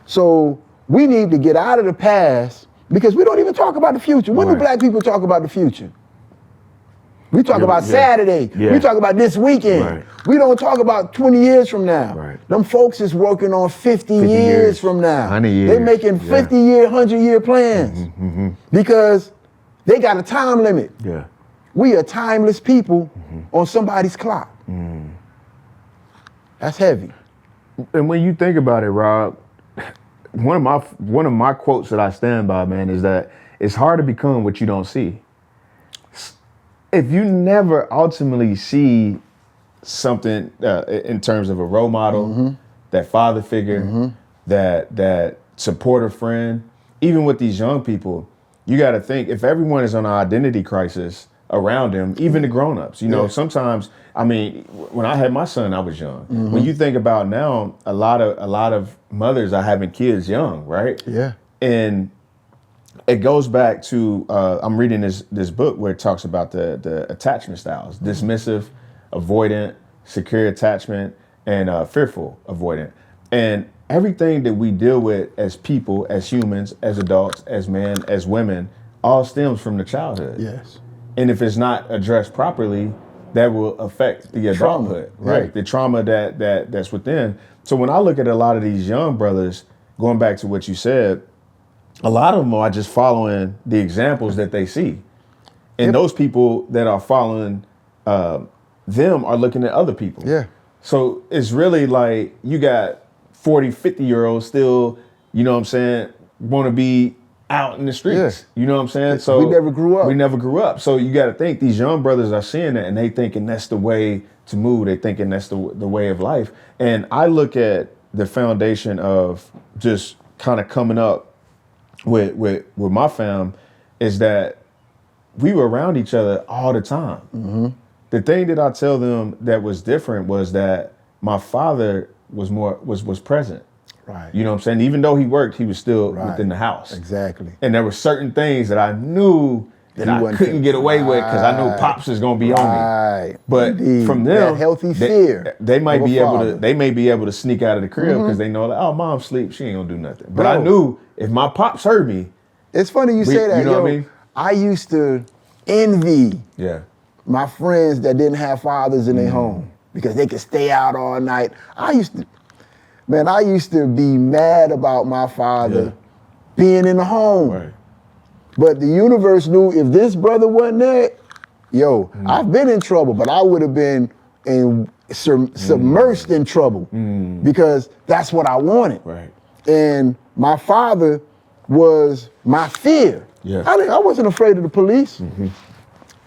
So we need to get out of the past because we don't even talk about the future. When do black people talk about the future? We talk about Saturday. We talk about this weekend. We don't talk about 20 years from now. Them folks is working on 50 years from now. 100 years. They making 50-year, 100-year plans because they got a time limit. We are timeless people on somebody's clock. That's heavy. And when you think about it, Rob, one of my quotes that I stand by, man, is that it's hard to become what you don't see. If you never ultimately see something in terms of a role model, that father figure, that supporter friend, even with these young people, you got to think if everyone is on an identity crisis around them, even the grown-ups, you know, sometimes, I mean, when I had my son, I was young. When you think about now, a lot of mothers are having kids young, right? And it goes back to, I'm reading this book where it talks about the attachment styles, dismissive, avoidant, secure attachment, and fearful avoidant. And everything that we deal with as people, as humans, as adults, as men, as women, all stems from the childhood. And if it's not addressed properly, that will affect the adulthood, right? The trauma that's within. So when I look at a lot of these young brothers, going back to what you said, a lot of them are just following the examples that they see. And those people that are following them are looking at other people. So it's really like you got 40, 50-year-olds still, you know what I'm saying, want to be out in the streets. You know what I'm saying? So we never grew up. We never grew up. So you got to think these young brothers are seeing that and they thinking that's the way to move. They thinking that's the way of life. And I look at the foundation of just kind of coming up with my fam is that we were around each other all the time. The thing that I tell them that was different was that my father was present. You know what I'm saying? Even though he worked, he was still within the house. And there were certain things that I knew that I couldn't get away with because I knew Pops is gonna be on me. But from them, that healthy fear, they might be able to sneak out of the crib because they know, like, oh, mom sleep, she ain't gonna do nothing. But I knew if my Pops heard me, it's funny you say that. You know what I mean? I used to envy my friends that didn't have fathers in their home because they could stay out all night. I used to be mad about my father being in the home. But the universe knew if this brother wasn't there, I've been in trouble, but I would have been submersed in trouble because that's what I wanted. And my father was my fear. Yeah. I wasn't afraid of the police.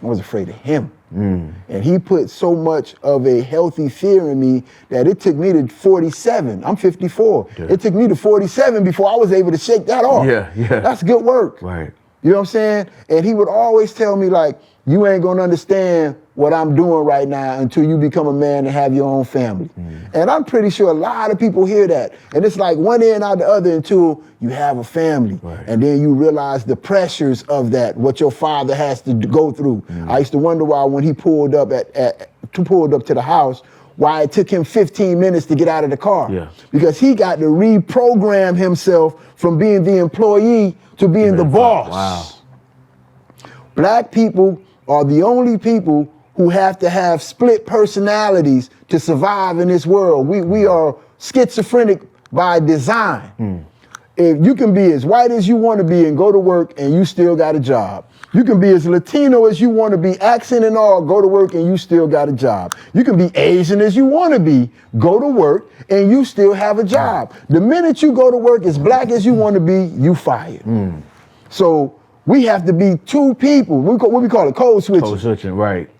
I was afraid of him. And he put so much of a healthy fear in me that it took me to 47. I'm 54. Yeah. It took me to 47 before I was able to shake that off. Yeah. That's good work. Right. You know what I'm saying? And he would always tell me, like, you ain't gonna understand what I'm doing right now until you become a man and have your own family. And I'm pretty sure a lot of people hear that. And it's like one ear and out the other until you have a family. Right. And then you realize the pressures of that, what your father has to go through. I used to wonder why when he pulled up to the house, why it took him 15 minutes to get out of the car. Yeah. Because he got to reprogram himself from being the employee to being the boss. Wow. Black people are the only people who have to have split personalities to survive in this world. We are schizophrenic by design. If you can be as white as you want to be and go to work and you still got a job. You can be as Latino as you want to be, accent and all, go to work and you still got a job. You can be Asian as you want to be, go to work and you still have a job. The minute you go to work as black as you want to be, you fired. So we have to be two people. What we call it, code switching. Code switching, right.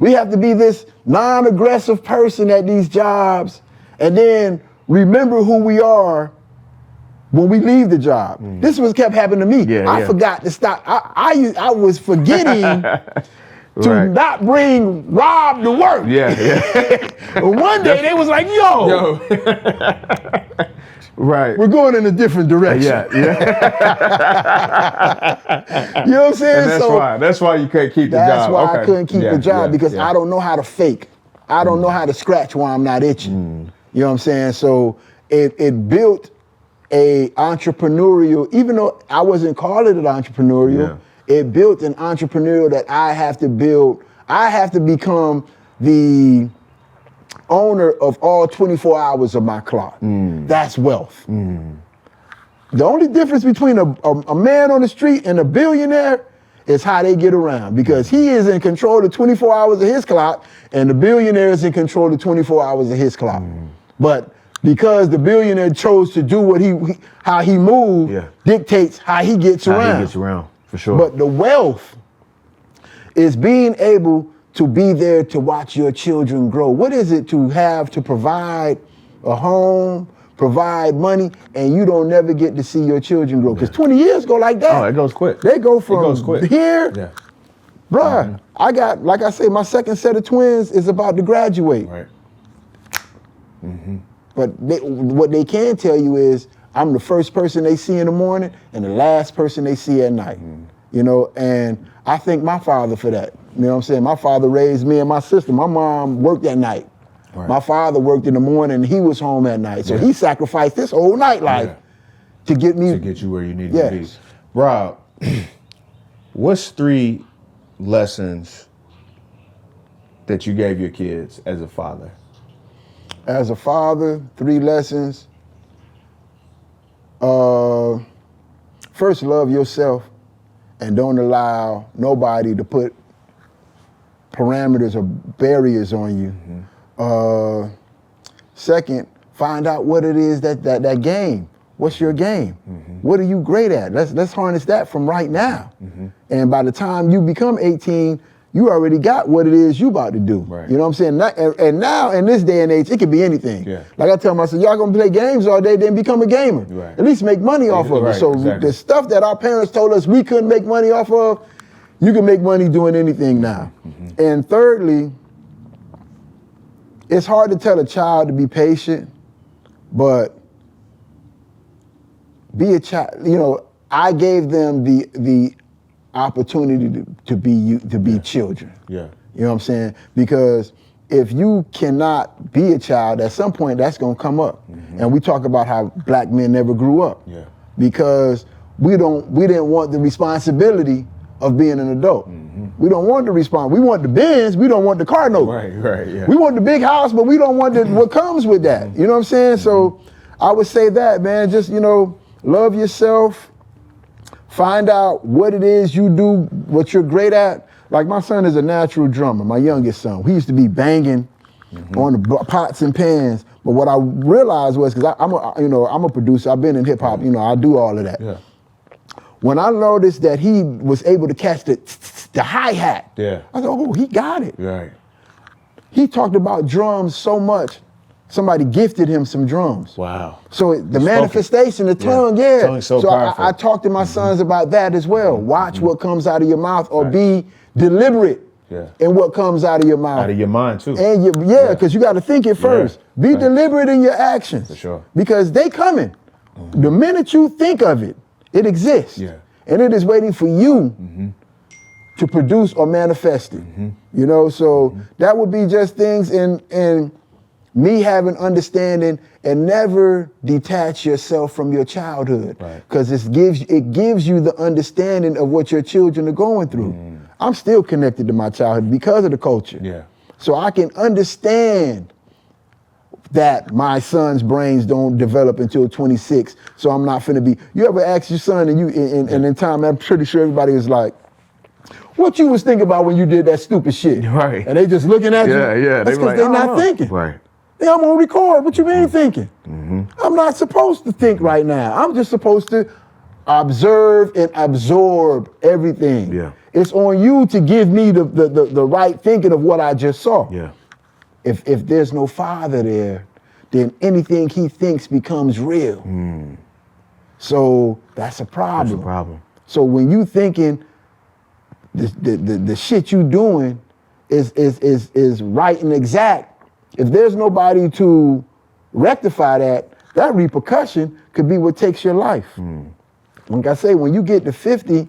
We have to be this non-aggressive person at these jobs and then remember who we are when we leave the job. This was kept happening to me. I forgot to stop. I was forgetting to not bring Rob to work. One day they was like, yo. Right. We're going in a different direction. You know what I'm saying? And that's why you couldn't keep the job. That's why I couldn't keep the job because I don't know how to fake. I don't know how to scratch while I'm not itching. You know what I'm saying? So it built a entrepreneurial, even though I wasn't calling it entrepreneurial, it built an entrepreneurial that I have to build. I have to become the owner of all 24 hours of my clock. That's wealth. The only difference between a man on the street and a billionaire is how they get around, because he is in control of 24 hours of his clock and the billionaire is in control of 24 hours of his clock. But because the billionaire chose to do how he moved dictates how he gets around. How he gets around, for sure. But the wealth is being able to be there to watch your children grow. What is it to have to provide a home, provide money, and you don't never get to see your children grow? Because 20 years go like that. Oh, it goes quick. They go from here, bruh, I got, like I say, my second set of twins is about to graduate. Right. But what they can tell you is I'm the first person they see in the morning and the last person they see at night. You know, and I thank my father for that. You know what I'm saying? My father raised me and my sister. My mom worked at night. Right. My father worked in the morning and he was home at night. So he sacrificed his whole nightlife to get me. To get you where you need to be. Rob, what's 3 lessons that you gave your kids as a father? As a father, 3 lessons. First, love yourself and don't allow nobody to put parameters or barriers on you. Second, find out what it is that game. What's your game? What are you great at? Let's harness that from right now. And by the time you become 18, you already got what it is you about to do. Right. You know what I'm saying? And now, in this day and age, it could be anything. Like I tell myself, y'all gonna play games all day, then become a gamer. At least make money off of it. So the stuff that our parents told us we couldn't make money off of, you can make money doing anything now. And thirdly, it's hard to tell a child to be patient, but be a child. You know, I gave them the opportunity to be children. You know what I'm saying? Because if you cannot be a child, at some point that's gonna come up. And we talk about how black men never grew up. Because we didn't want the responsibility of being an adult. We don't want the response. We want the Benz, we don't want the car note. We want the big house, but we don't want what comes with that. You know what I'm saying? So I would say that, man, just, you know, love yourself, find out what it is you do, what you're great at. Like my son is a natural drummer, my youngest son. He used to be banging on the pots and pans. But what I realized was, because I'm a producer, I've been in hip hop, you know, I do all of that. when I noticed that he was able to catch the hi-hat, Yeah. I said, oh, he got it. Right. He talked about drums so much, somebody gifted him some drums. Wow. So the manifestation, the tongue, Tongue's so powerful. I talk to my sons about that as well. Watch what comes out of your mouth, or be deliberate in what comes out of your mouth. Out of your mind too. And because you got to think it first. Be deliberate in your actions. For sure. Because they coming. The minute you think of it, it exists. Yeah. And it is waiting for you to produce or manifest it. You know, so that would be just things in me having understanding, and never detach yourself from your childhood, because it gives you the understanding of what your children are going through. I'm still connected to my childhood because of the culture. Yeah. So I can understand that my son's brains don't develop until 26. So I'm not finna be. You ever ask your son, and in time, I'm pretty sure everybody was like, what you was thinking about when you did that stupid shit? Right. And they just looking at you. Yeah. That's because they're not thinking. Right. Yeah, I'm on record. What you mean thinking? I'm not supposed to think right now. I'm just supposed to observe and absorb everything. Yeah. It's on you to give me the right thinking of what I just saw. Yeah. If there's no father there, then anything he thinks becomes real. So that's a problem. That's a problem. So when you thinking the shit you doing is right and exact, if there's nobody to rectify that repercussion could be what takes your life. Like I say, when you get to 50,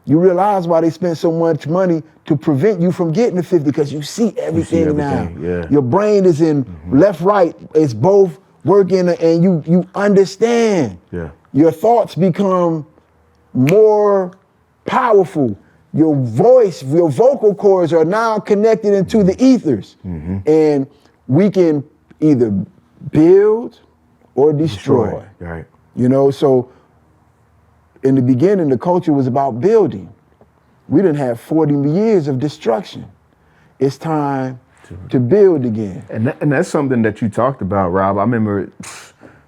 you realize why they spend so much money to prevent you from getting to 50, because you see everything now. Yeah. Your brain is in left, right. It's both working, and you understand. Yeah. Your thoughts become more powerful. Your voice, your vocal cords are now connected into the ethers. And we can either build or destroy. Right. You know, so in the beginning, the culture was about building. We didn't have 40 years of destruction. It's time to build again. And that's something that you talked about, Rob. I remember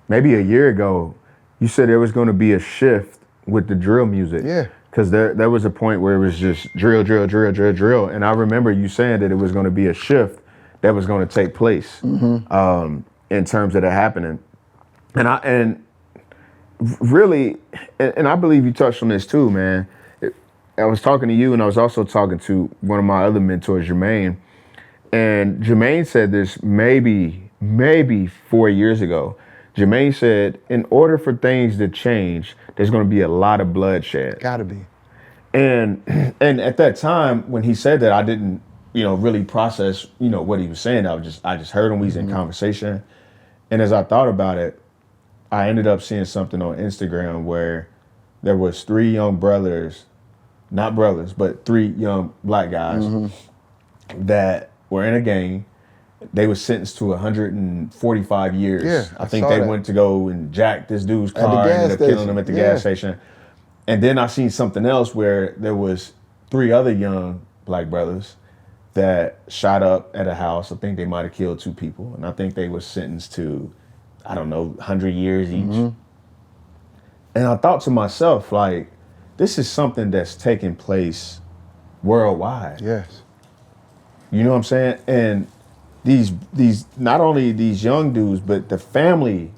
maybe a year ago, you said there was going to be a shift with the drill music. Yeah. Because there was a point where it was just drill. And I remember you saying that it was going to be a shift that was going to take place in terms of that happening. And really, and I believe you touched on this too, man. I was talking to you, and I was also talking to one of my other mentors, Jermaine. And Jermaine said this maybe 4 years ago. Jermaine said, in order for things to change, there's going to be a lot of bloodshed. Gotta be. And at that time, when he said that, I didn't, really process, what he was saying. I just heard him. We was in conversation. And as I thought about it, I ended up seeing something on Instagram where there was 3 young brothers, not brothers, but 3 young black guys that were in a gang. They were sentenced to 145 years. Yeah, I think they went to go and jack this dude's car and ended up killing him at the gas station. And then I seen something else where there was 3 other young black brothers that shot up at a house. I think they might have killed 2 people. And I think they were sentenced to, 100 years each. And I thought to myself, like, this is something that's taking place worldwide. Yes. You know what I'm saying? And these not only these young dudes, but the families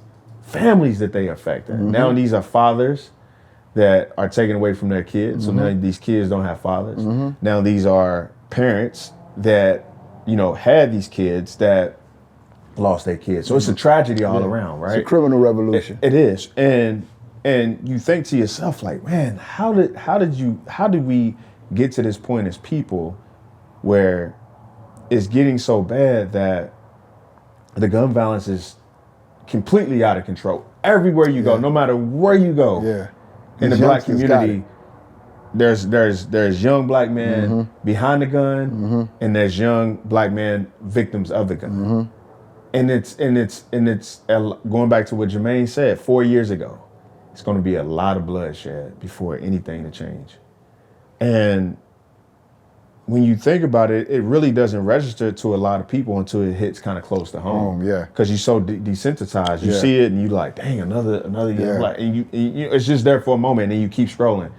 that they affect. Now these are fathers that are taken away from their kids. So now these kids don't have fathers. Now these are parents that, had these kids that lost their kids. So it's a tragedy all around, right? It's a criminal revolution. It is. And you think to yourself, like, man, how did we get to this point as people where it's getting so bad that the gun violence is completely out of control. Everywhere you go, no matter where you go, in the black community, there's young black men behind the gun, and there's young black men victims of the gun. And it's going back to what Jermaine said 4 years ago. It's going to be a lot of bloodshed before anything to change. And when you think about it, it really doesn't register to a lot of people until it hits kind of close to home. Yeah. Because you're so desensitized. You Yeah. see it and you like, dang, another year. Yeah. Like, and you, it's just there for a moment and then you keep scrolling,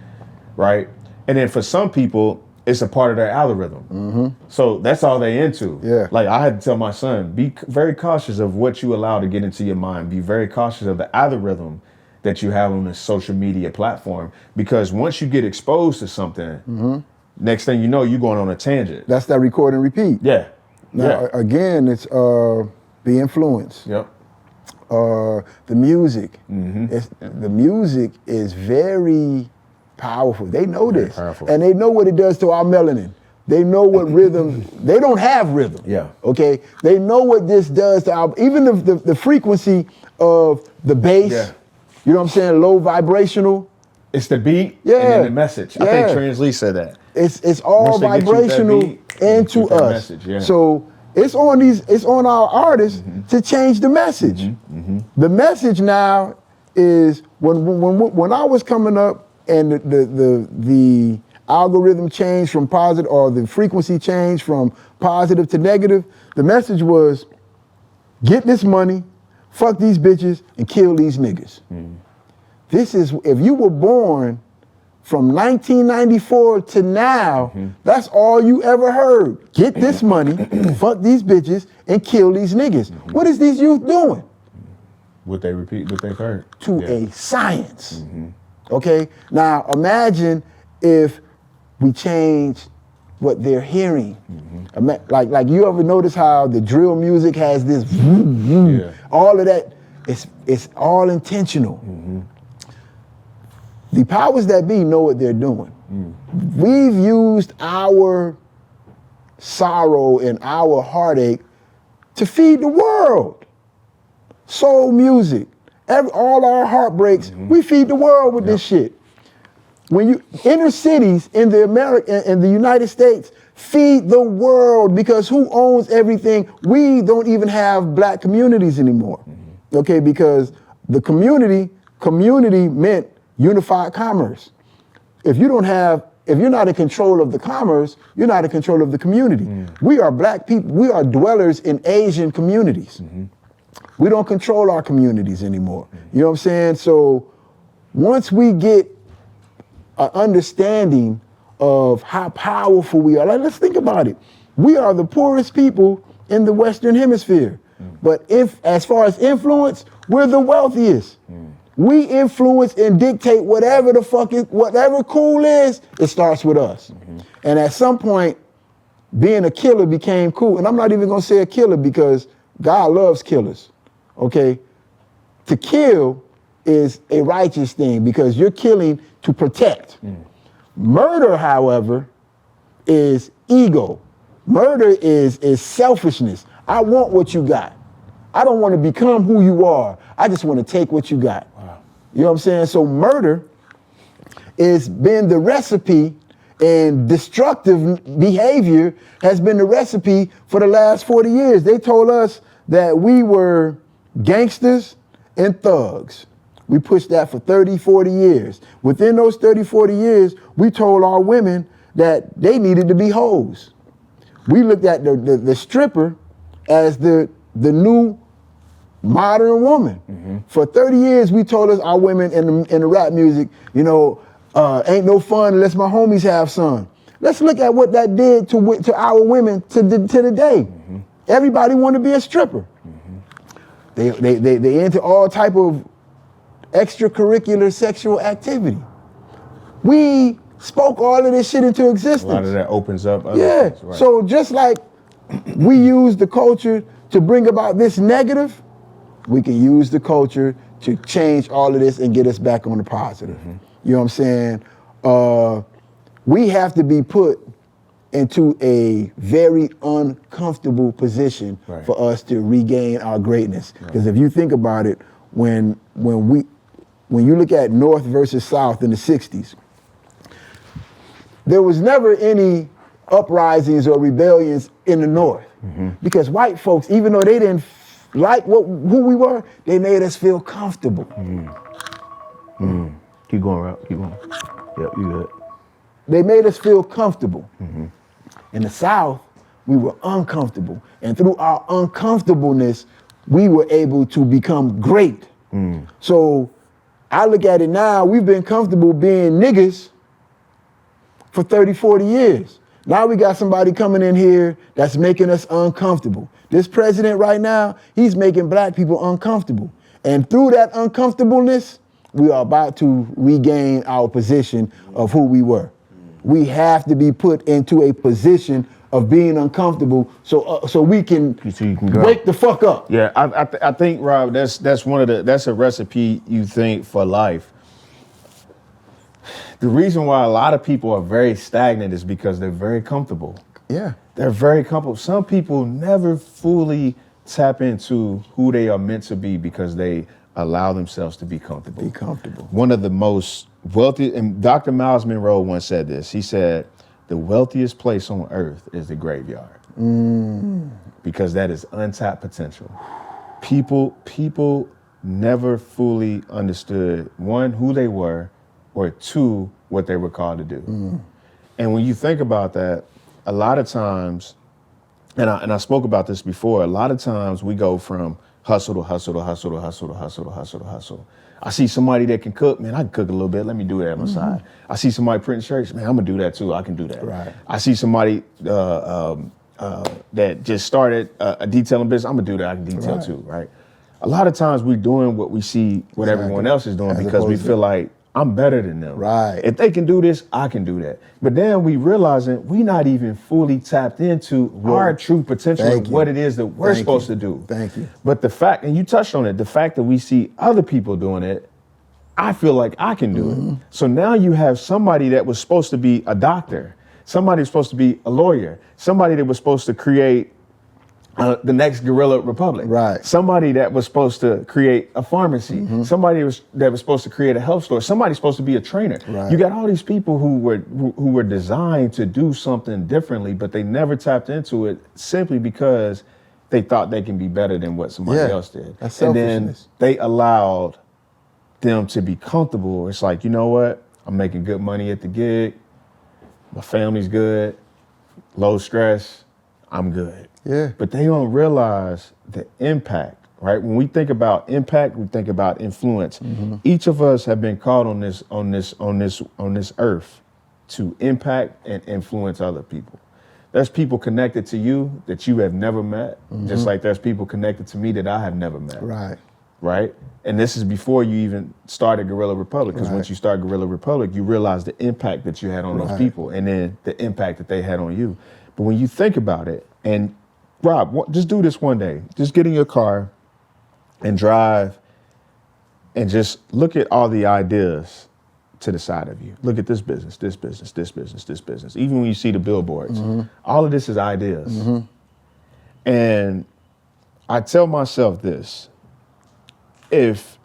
right? And then for some people, it's a part of their algorithm. So that's all they into. Yeah. Like I had to tell my son, be very cautious of what you allow to get into your mind. Be very cautious of the algorithm that you have on the social media platform. Because once you get exposed to something, next thing you know, you're going on a tangent. That's that record and repeat. Yeah. Now, again, it's the influence. Yep. The music. The music is very powerful. They know Very this. powerful. And they know what it does to our melanin. They know what rhythm, they don't have rhythm. Yeah. Okay? They know what this does to our, even the frequency of the bass, Yeah. you know what I'm saying, low vibrational. It's the beat Yeah. and then the message. I Yeah. think Trans Lee said that. It's all Once they get you with that vibrational beat, into you get that us. message, yeah. So it's on our artists to change the message. The message now is when I was coming up and the algorithm changed from positive, or the frequency changed from positive to negative, the message was get this money, fuck these bitches, and kill these niggas. This is, if you were born from 1994 to now, that's all you ever heard. Get this money, fuck these bitches, and kill these niggas. What is these youth doing? What they repeat, what they've heard. To a science. Okay? Now imagine if we change what they're hearing. Like you ever notice how the drill music has this all of that, it's all intentional. The powers that be know what they're doing. We've used our sorrow and our heartache to feed the world. Soul music, all our heartbreaks, we feed the world with this shit. When you inner cities in the United States feed the world, because who owns everything? We don't even have black communities anymore. Okay, because the community meant unified commerce. If you're not in control of the commerce, you're not in control of the community. We are black people, we are dwellers in Asian communities. We don't control our communities anymore. You know what I'm saying? So once we get an understanding of how powerful we are, like, let's think about it. We are the poorest people in the Western Hemisphere. But as far as influence, we're the wealthiest. We influence and dictate whatever the fuck is, whatever cool is, it starts with us. And at some point, being a killer became cool. And I'm not even gonna say a killer because God loves killers, okay? To kill is a righteous thing because you're killing to protect. Murder, however, is ego. Murder is selfishness. I want what you got. I don't want to become who you are. I just want to take what you got. You know what I'm saying? So murder has been the recipe, and destructive behavior has been the recipe for the last 40 years. They told us that we were gangsters and thugs. We pushed that for 30, 40 years. Within those 30, 40 years, we told our women that they needed to be hoes. We looked at the stripper as the new modern woman. For 30 years, we told us, our women in the rap music, you know, ain't no fun unless my homies have some. Let's look at what that did to our women to the day. Everybody want to be a stripper. They into all type of extracurricular sexual activity. We spoke all of this shit into existence. A lot of that opens up other Yeah, things, right. so just like we use the culture to bring about this negative, we can use the culture to change all of this and get us back on the positive. You know what I'm saying? We have to be put into a very uncomfortable position for us to regain our greatness. Because if you think about it, when you look at North versus South in the 60s, there was never any uprisings or rebellions in the North. Because white folks, even though they didn't like who we were, they made us feel comfortable. Keep going, Rob. Keep going. Yep, you good. They made us feel comfortable. In the South, we were uncomfortable. And through our uncomfortableness, we were able to become great. So I look at it now, we've been comfortable being niggas for 30, 40 years. Now we got somebody coming in here that's making us uncomfortable. This president right now, he's making black people uncomfortable. And through that uncomfortableness, we are about to regain our position of who we were. We have to be put into a position of being uncomfortable so we can, So you can go. wake the fuck up. Yeah, I think, Rob, that's a recipe you think for life. The reason why a lot of people are very stagnant is because they're very comfortable. Yeah. They're very comfortable. Some people never fully tap into who they are meant to be because they allow themselves to be comfortable. Be comfortable. One of the most wealthy, and Dr. Miles Monroe once said this. He said, the wealthiest place on earth is the graveyard. Because that is untapped potential. People never fully understood, one, who they were, or two, what they were called to do. And when you think about that, a lot of times, and I spoke about this before, a lot of times we go from hustle to hustle to hustle to hustle to hustle to hustle to hustle. I see somebody that can cook, man, I can cook a little bit, let me do that on the side. I see somebody printing shirts, man, I'm gonna do that too, I can do that. Right. I see somebody that just started a detailing business, I'm gonna do that, I can detail too, right? A lot of times we're doing what we see what everyone else is doing As because we opposed to- feel like, I'm better than them. Right. If they can do this, I can do that. But then we realizing we not even fully tapped into our true potential Thank of you. what it is that we're Thank supposed you. to do. Thank you. But the fact, and you touched on it, the fact that we see other people doing it, I feel like I can do it. So now you have somebody that was supposed to be a doctor, somebody was supposed to be a lawyer, somebody that was supposed to create the next guerrilla republic. Right. Somebody that was supposed to create a pharmacy. Somebody that was supposed to create a health store. Somebody's supposed to be a trainer. Right. You got all these people who were designed to do something differently, but they never tapped into it simply because they thought they can be better than what somebody else did. That's and then selfishness. they allowed them to be comfortable. It's like, you know what? I'm making good money at the gig. My family's good. Low stress. I'm good. Yeah. But they don't realize the impact, right? When we think about impact, we think about influence. Each of us have been called on this earth to impact and influence other people. There's people connected to you that you have never met, just like there's people connected to me that I have never met. Right. Right? And this is before you even started Guerrilla Republic, because once you start Guerrilla Republic, you realize the impact that you had on those people and then the impact that they had on you. But when you think about it, and Rob, just do this one day. Just get in your car and drive and just look at all the ideas to the side of you. Look at this business, this business, this business, this business. Even when you see the billboards, all of this is ideas. And I tell myself this, if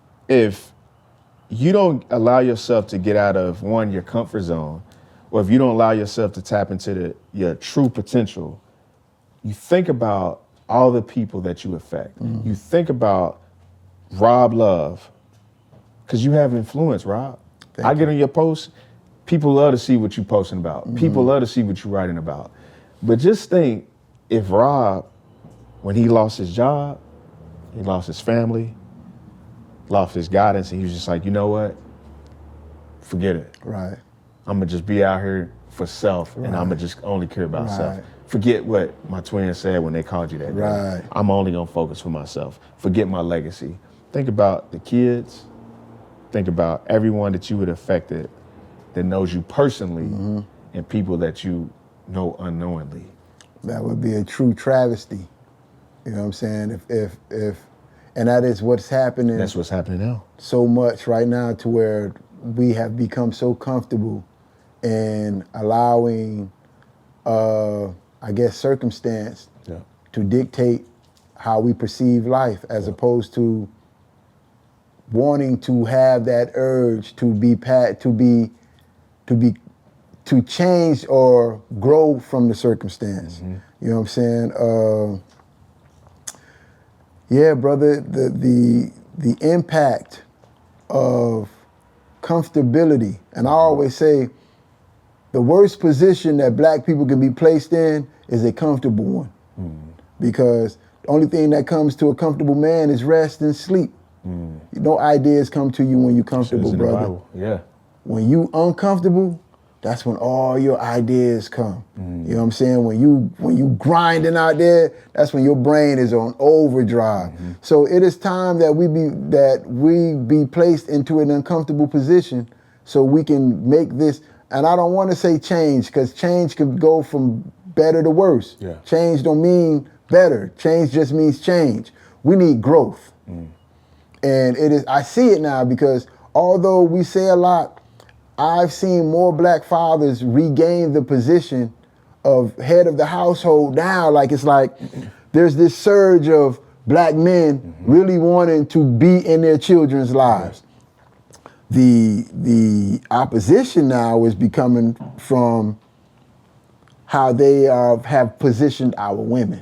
you don't allow yourself to get out of, one, your comfort zone, or if you don't allow yourself to tap into your true potential, you think about all the people that you affect. You think about Rabb Love, because you have influence, Rob. I get on your posts, people love to see what you're posting about. People love to see what you're writing about. But just think, if Rob, when he lost his job, he lost his family, lost his guidance, and he was just like, you know what? Forget it. Right. I'm gonna just be out here for self, and I'm gonna just only care about self. Forget what my twins said when they called you that day. Right. I'm only gonna focus for myself. Forget my legacy. Think about the kids. Think about everyone that you would have affected that knows you personally, and people that you know unknowingly. That would be a true travesty. You know what I'm saying? If and that is what's happening. That's what's happening now. So much right now, to where we have become so comfortable in allowing, I guess, circumstance to dictate how we perceive life, as opposed to wanting to have that urge to change or grow from the circumstance. You know what I'm saying? Yeah, brother, the impact of comfortability, and I always say, the worst position that black people can be placed in is a comfortable one. Because the only thing that comes to a comfortable man is rest and sleep. No ideas come to you when you're comfortable, in the brother. Bible. Yeah. When you uncomfortable, that's when all your ideas come. You know what I'm saying? When you grinding out there, that's when your brain is on overdrive. So it is time that we be placed into an uncomfortable position so we can make this. And I don't want to say change, because change could go from better to worse. Yeah. Change don't mean better. Change just means change. We need growth. And I see it now, because although we say a lot, I've seen more black fathers regain the position of head of the household now. Like, it's like there's this surge of black men really wanting to be in their children's lives. The opposition now is becoming from how they have positioned our women.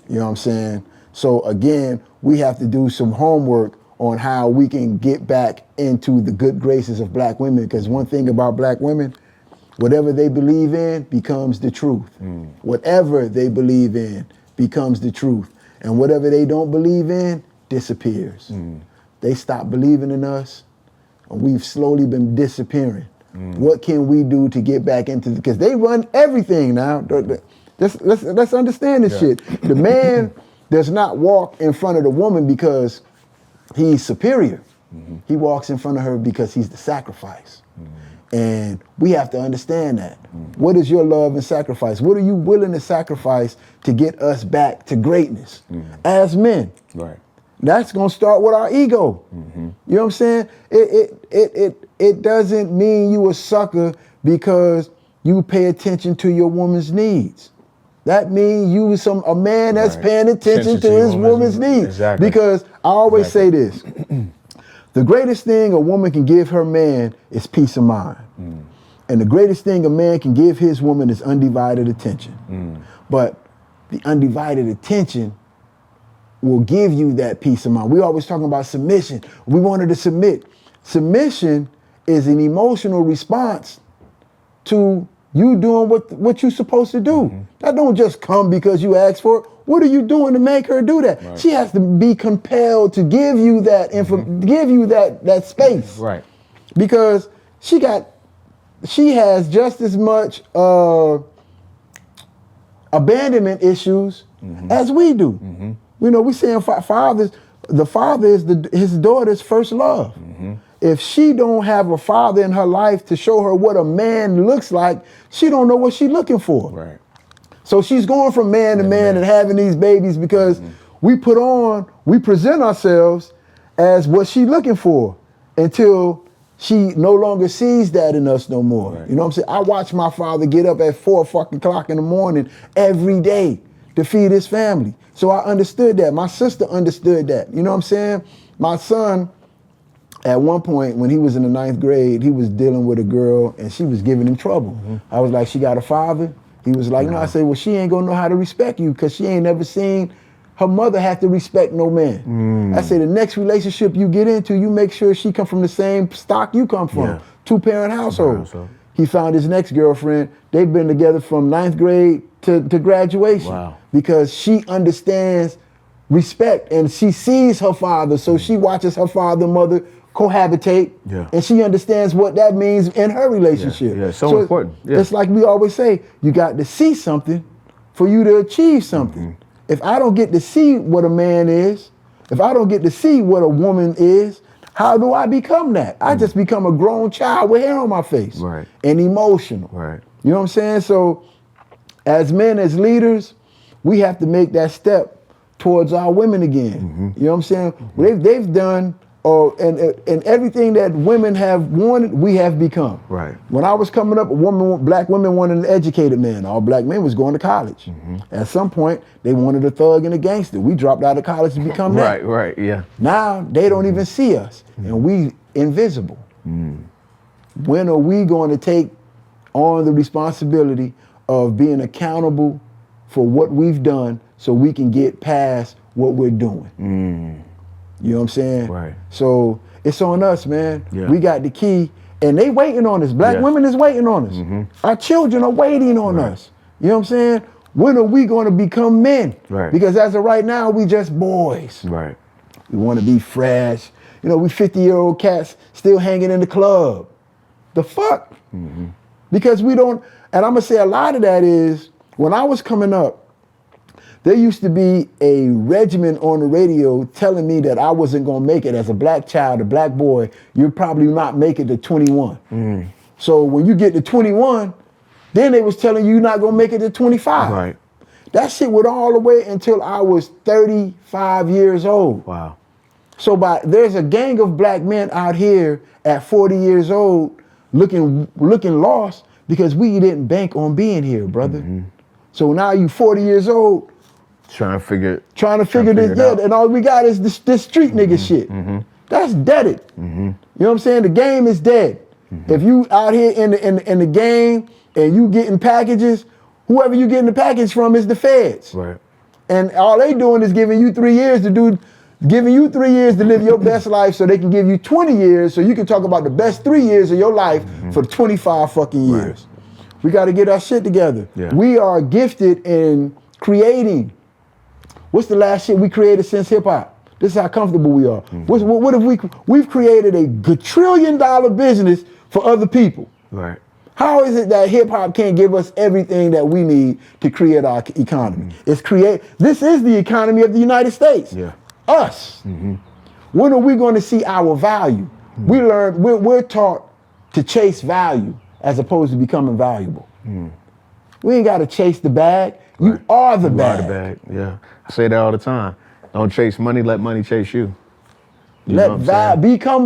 You know what I'm saying? So again, we have to do some homework on how we can get back into the good graces of black women, because one thing about black women, whatever they believe in becomes the truth. Whatever they believe in becomes the truth. And whatever they don't believe in disappears. They stop believing in us, and we've slowly been disappearing. What can we do to get back into because they run everything now. Let's understand this shit. The man does not walk in front of the woman because he's superior. He walks in front of her because he's the sacrifice. And we have to understand that. What is your love and sacrifice? What are you willing to sacrifice to get us back to greatness as men? Right. That's gonna start with our ego. You know what I'm saying? It doesn't mean you a sucker because you pay attention to your woman's needs. That means you a man that's paying attention to his woman's needs. Exactly. Because I always say this, the greatest thing a woman can give her man is peace of mind. And the greatest thing a man can give his woman is undivided attention. But the undivided attention will give you that peace of mind. We always talking about submission. We want her to submit. Submission is an emotional response to you doing what you're supposed to do. That don't just come because you ask for it. What are you doing to make her do that? Right. She has to be compelled to give you that give you that space. Right. Because she has just as much abandonment issues as we do. You know, we saying the father is his daughter's first love. If she don't have a father in her life to show her what a man looks like, she don't know what she's looking for. Right. So she's going from man to man and having these babies because we present ourselves as what she's looking for until she no longer sees that in us no more. Right. You know what I'm saying? I watch my father get up at 4 o'clock in the morning every day to feed his family. So I understood that. My sister understood that. You know what I'm saying? My son, at one point when he was in the 9th grade, he was dealing with a girl and she was giving him trouble. I was like, she got a father? He was like, no. I said, well, she ain't gonna know how to respect you because she ain't never seen her mother have to respect no man. I said, the next relationship you get into, you make sure she come from the same stock you come from. 2-parent household. He found his next girlfriend. They'd been together from 9th grade to graduation. Because she understands respect and she sees her father, so she watches her father and mother cohabitate, and she understands what that means in her relationship. So important. It's like we always say, you got to see something for you to achieve something. If I don't get to see what a man is, if I don't get to see what a woman is, how do I become that? I just become a grown child with hair on my face and emotional. You know what I'm saying? So as men, as leaders, we have to make that step towards our women again. You know what I'm saying? They've done, and everything that women have wanted, we have become. When I was coming up, black women wanted an educated man. All black men was going to college. At some point, they wanted a thug and a gangster. We dropped out of college to become that. Now, they don't even see us, and we invisible. When are we going to take on the responsibility of being accountable for what we've done so we can get past what we're doing? You know what I'm saying? So it's on us, man. We got the key, And they waiting on us. Black women is waiting on us. Our children are waiting on us. You know what I'm saying? When are we going to become men? Right. Because as of right now, we just boys. Right. We want to be fresh. You know, we 50-year-old cats still hanging in the club. The fuck? Because we don't, and I'm going to say a lot of that is, when I was coming up, there used to be a regimen on the radio telling me that I wasn't going to make it as a black child, a black boy. You'll probably not make it to 21. So when you get to 21, then they was telling you you're not going to make it to 25. Right. That shit went all the way until I was 35 years old. Wow. So there's a gang of black men out here at 40 years old looking lost because we didn't bank on being here, brother. So now you 40 years old, Trying to figure this, it out. and all we got is this street nigga shit. That's deaded. You know what I'm saying? The game is dead. If you out here in the game and you getting packages, whoever you getting the package from is the feds. Right. And all they doing is giving you 3 years to live your best life, so they can give you 20 years so you can talk about the best 3 years of your life for 25 fucking years. Right. We got to get our shit together. Yeah. We are gifted in creating. What's the last shit we created since hip hop? This is how comfortable we are. What if we've created a $1 trillion business for other people? Right. How is it that hip hop can't give us everything that we need to create our economy? This is the economy of the United States. Yeah. Us. When are we going to see our value? We're taught to chase value as opposed to becoming valuable. We ain't got to chase the bag. You are the bag. You are the bag. Yeah. I say that all the time. Don't chase money, let money chase you. Become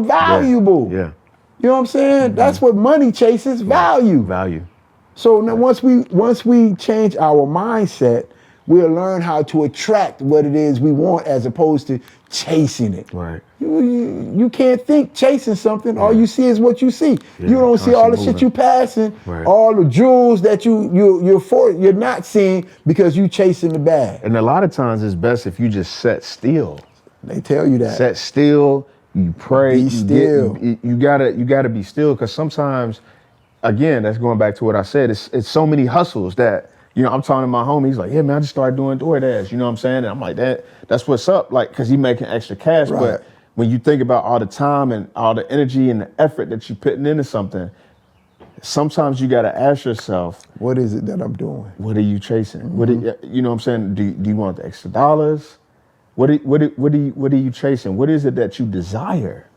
valuable. Yeah. You know what I'm saying? That's what money chases, value. Value. So now once we change our mindset, we'll learn how to attract what it is we want as opposed to chasing it. Right. You can't think chasing something. All you see is what you see. Yeah, you don't see all the moving. shit you passing, Right. all the jewels that you're not seeing because you chasing the bag. And a lot of times it's best if you just set still. They tell you that. Set still, you pray, Be still. You gotta be still, because sometimes, again, that's going back to what I said, it's so many hustles that, you know, I'm talking to my homie, he's like, yeah, man, I just started doing DoorDash, you know what I'm saying? And I'm like, that's what's up, like, because he making extra cash. Right. But when you think about all the time and all the energy and the effort that you're putting into something, sometimes you got to ask yourself, what is it that I'm doing? what are you chasing? What you know what I'm saying? Do you want the extra dollars? What are you chasing? What is it that you desire?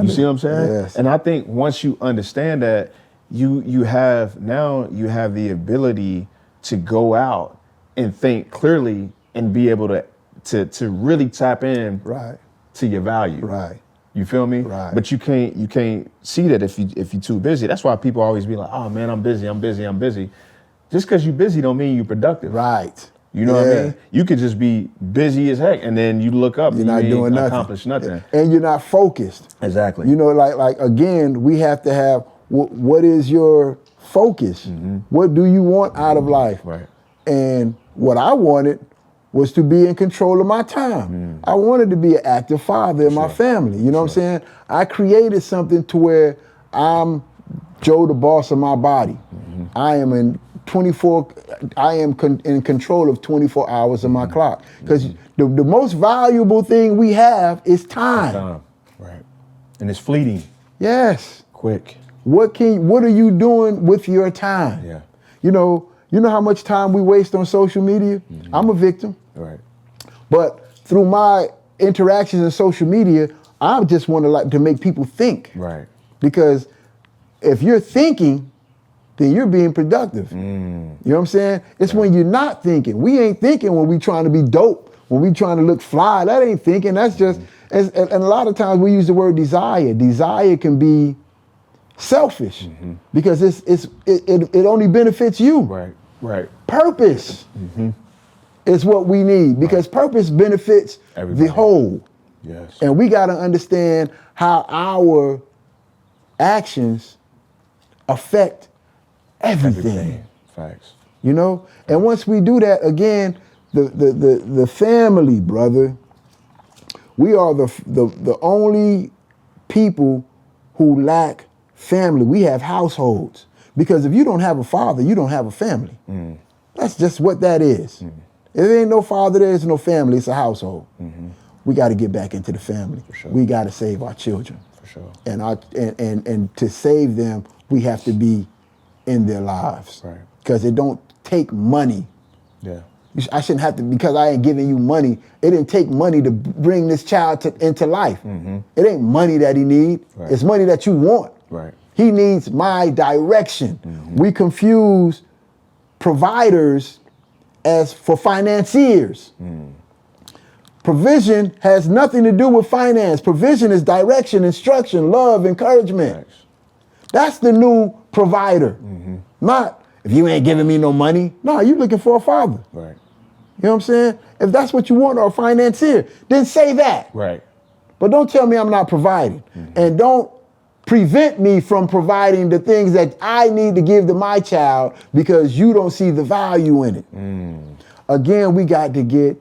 You see what I'm saying? Yes. And I think once you understand that, you have the ability to go out and think clearly and be able to really tap in Right. to your value. Right. You feel me? Right. But you can't see that if you're too busy. That's why people always be like, oh man, I'm busy. Just because you're busy don't mean you're productive. Right. You know what I mean? You could just be busy as heck, and then you look up You're and not you doing ain't nothing. accomplished nothing. And you're not focused. Exactly. You know, like again, we have to have what is your focus? What do you want out of life? Right. And what I wanted was to be in control of my time. I wanted to be an active father in my family. You know what I'm saying? I created something to where I'm Joe, the boss of my body. I am in control of 24 hours of my clock. Because the most valuable thing we have is time. Right. And it's fleeting. Yes. Quick. What are you doing with your time? Yeah. You know how much time we waste on social media? I'm a victim. Right. But through my interactions in social media, I just want to make people think. Right. Because if you're thinking, then you're being productive. You know what I'm saying? It's when you're not thinking. We ain't thinking when we trying to be dope, when we trying to look fly. That ain't thinking. That's just, and a lot of times we use the word desire. Desire can be selfish because it only benefits you. Right. Right. Purpose is what we need because purpose benefits Everybody. the whole. Yes. And we got to understand how our actions affect everything. Facts. You know? And once we do that, again, the family, brother, we are the only people who lack family. We have households. Because if you don't have a father, you don't have a family. That's just what that is. If there ain't no father, there's no family. It's a household. We got to get back into the family. For sure. We got to save our children. For sure. And to save them, we have to be in their lives. Right. Because it don't take money. Yeah. I shouldn't have to, because I ain't giving you money. It didn't take money to bring this child into life. It ain't money that he need. Right. It's money that you want. Right. He needs my direction. We confuse providers as for financiers. Provision has nothing to do with finance. Provision is direction, instruction, love, encouragement. Thanks. That's the new provider. Not, if you ain't giving me no money. No, you looking for a father. Right. You know what I'm saying? If that's what you want, or a financier, then say that. Right. But don't tell me I'm not providing. And don't prevent me from providing the things that I need to give to my child because you don't see the value in it. Again, we got to get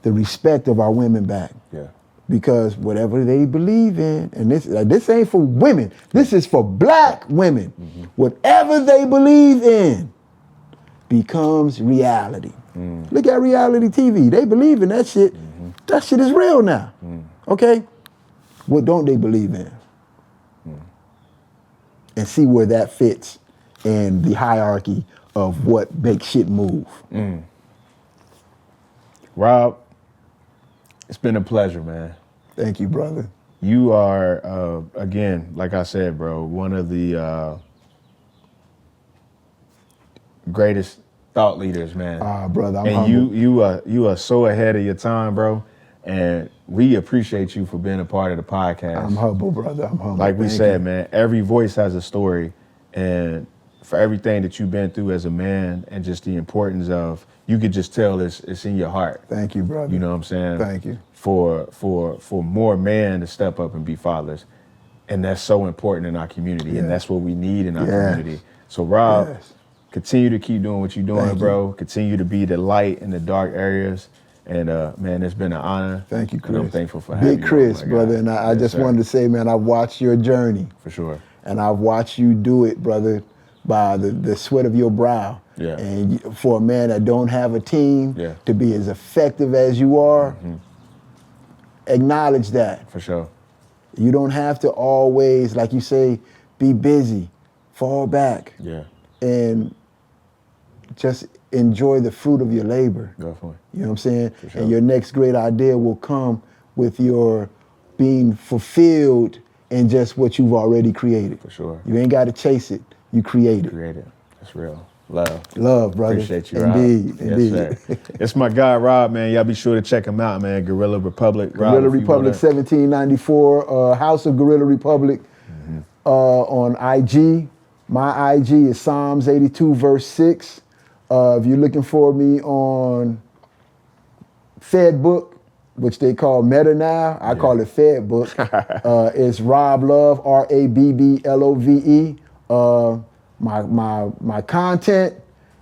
the respect of our women back. Yeah. Because whatever they believe in, and this ain't for women, this is for black women. Whatever they believe in becomes reality. Look at reality TV. They believe in that shit. That shit is real now. Okay? What don't they believe in? And see where that fits in the hierarchy of what makes shit move. Rob, it's been a pleasure, man. Thank you, brother. You are, again, like I said, bro, one of the greatest thought leaders, man. Brother, I'm and humble. you are so ahead of your time, bro. And we appreciate you for being a part of the podcast. I'm humble, brother. I'm humble. Like we Thank said, you. man, every voice has a story. And for everything that you've been through as a man and just the importance of, you could just tell it's in your heart. Thank you, brother. You know what I'm saying? Thank you. For more men to step up and be fathers. And that's so important in our community. And that's what we need in our community. So Rob, continue to keep doing what you're doing, Thank bro. you. Continue to be the light in the dark areas. And man, it's been an honor. Thank you, Chris. And I'm thankful for having you. Big Chris, my brother. guy. And I Yes, just sir. wanted to say, man, I've watched your journey. For sure. And I've watched you do it, brother, by the sweat of your brow. Yeah. And for a man that don't have a team, Yeah. to be as effective as you are, acknowledge that. For sure. You don't have to always, like you say, be busy. Fall back Yeah. and just enjoy the fruit of your labor. Definitely. You know what I'm saying? For sure. And your next great idea will come with your being fulfilled in just what you've already created. For sure. You ain't got to chase it. You create it. Creative. That's real. Love. Love, brother. Appreciate you, Indeed, Rob. indeed. Yes, sir. It's my guy, Rob, man. Y'all be sure to check him out, man. Guerrilla Republic. Rob, Guerrilla if you Republic, wanna- 1794, House of Guerrilla Republic on IG. My IG is Psalms 82, verse 6. If you're looking for me on Fedbook, which they call Meta now, I call it Fedbook. It's Rabb Love, RABBLOVE. My content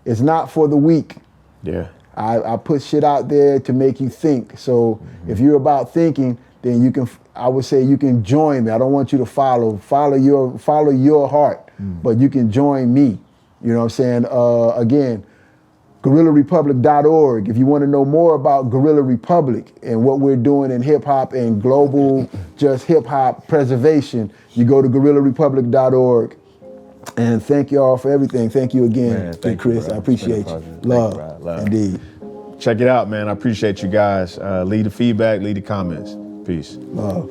is not for the weak. Yeah. I put shit out there to make you think. So if you're about thinking, then you can. I would say you can join me. I don't want you to follow your heart, but you can join me. You know what I'm saying? Again, GuerrillaRepublic.org. If you want to know more about Guerrilla Republic and what we're doing in hip hop and global just hip hop preservation, you go to GuerrillaRepublic.org. And thank y'all for everything. Thank you again, Man, thank you, Chris. bro. I It's been a appreciate you. pleasure. Thank Love, you, bro. Love. indeed. Check it out, man. I appreciate you guys. Leave the feedback, leave the comments. Peace. Love.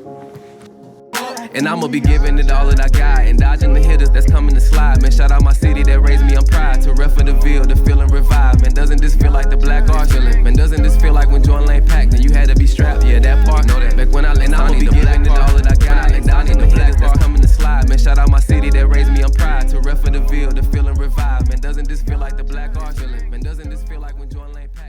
And I'ma be giving it all that I got and dodging the hitters that's coming to slide. Man, shout out my city that raised me, I'm proud to ref for the Ville, the feeling revived. Man, doesn't this feel like the black art feeling? Man, doesn't this feel like when Jordan Lane packed and you had to be strapped? Yeah, that part, know that. Back when I and I'ma be giving it all that I got and dodging the hitters that's coming to slide. Man, shout out my city that raised me, I'm proud to ref for the Ville, the feeling revived. Man, doesn't this feel like the black art feeling? Man, doesn't this feel like when Jordan Lane packed?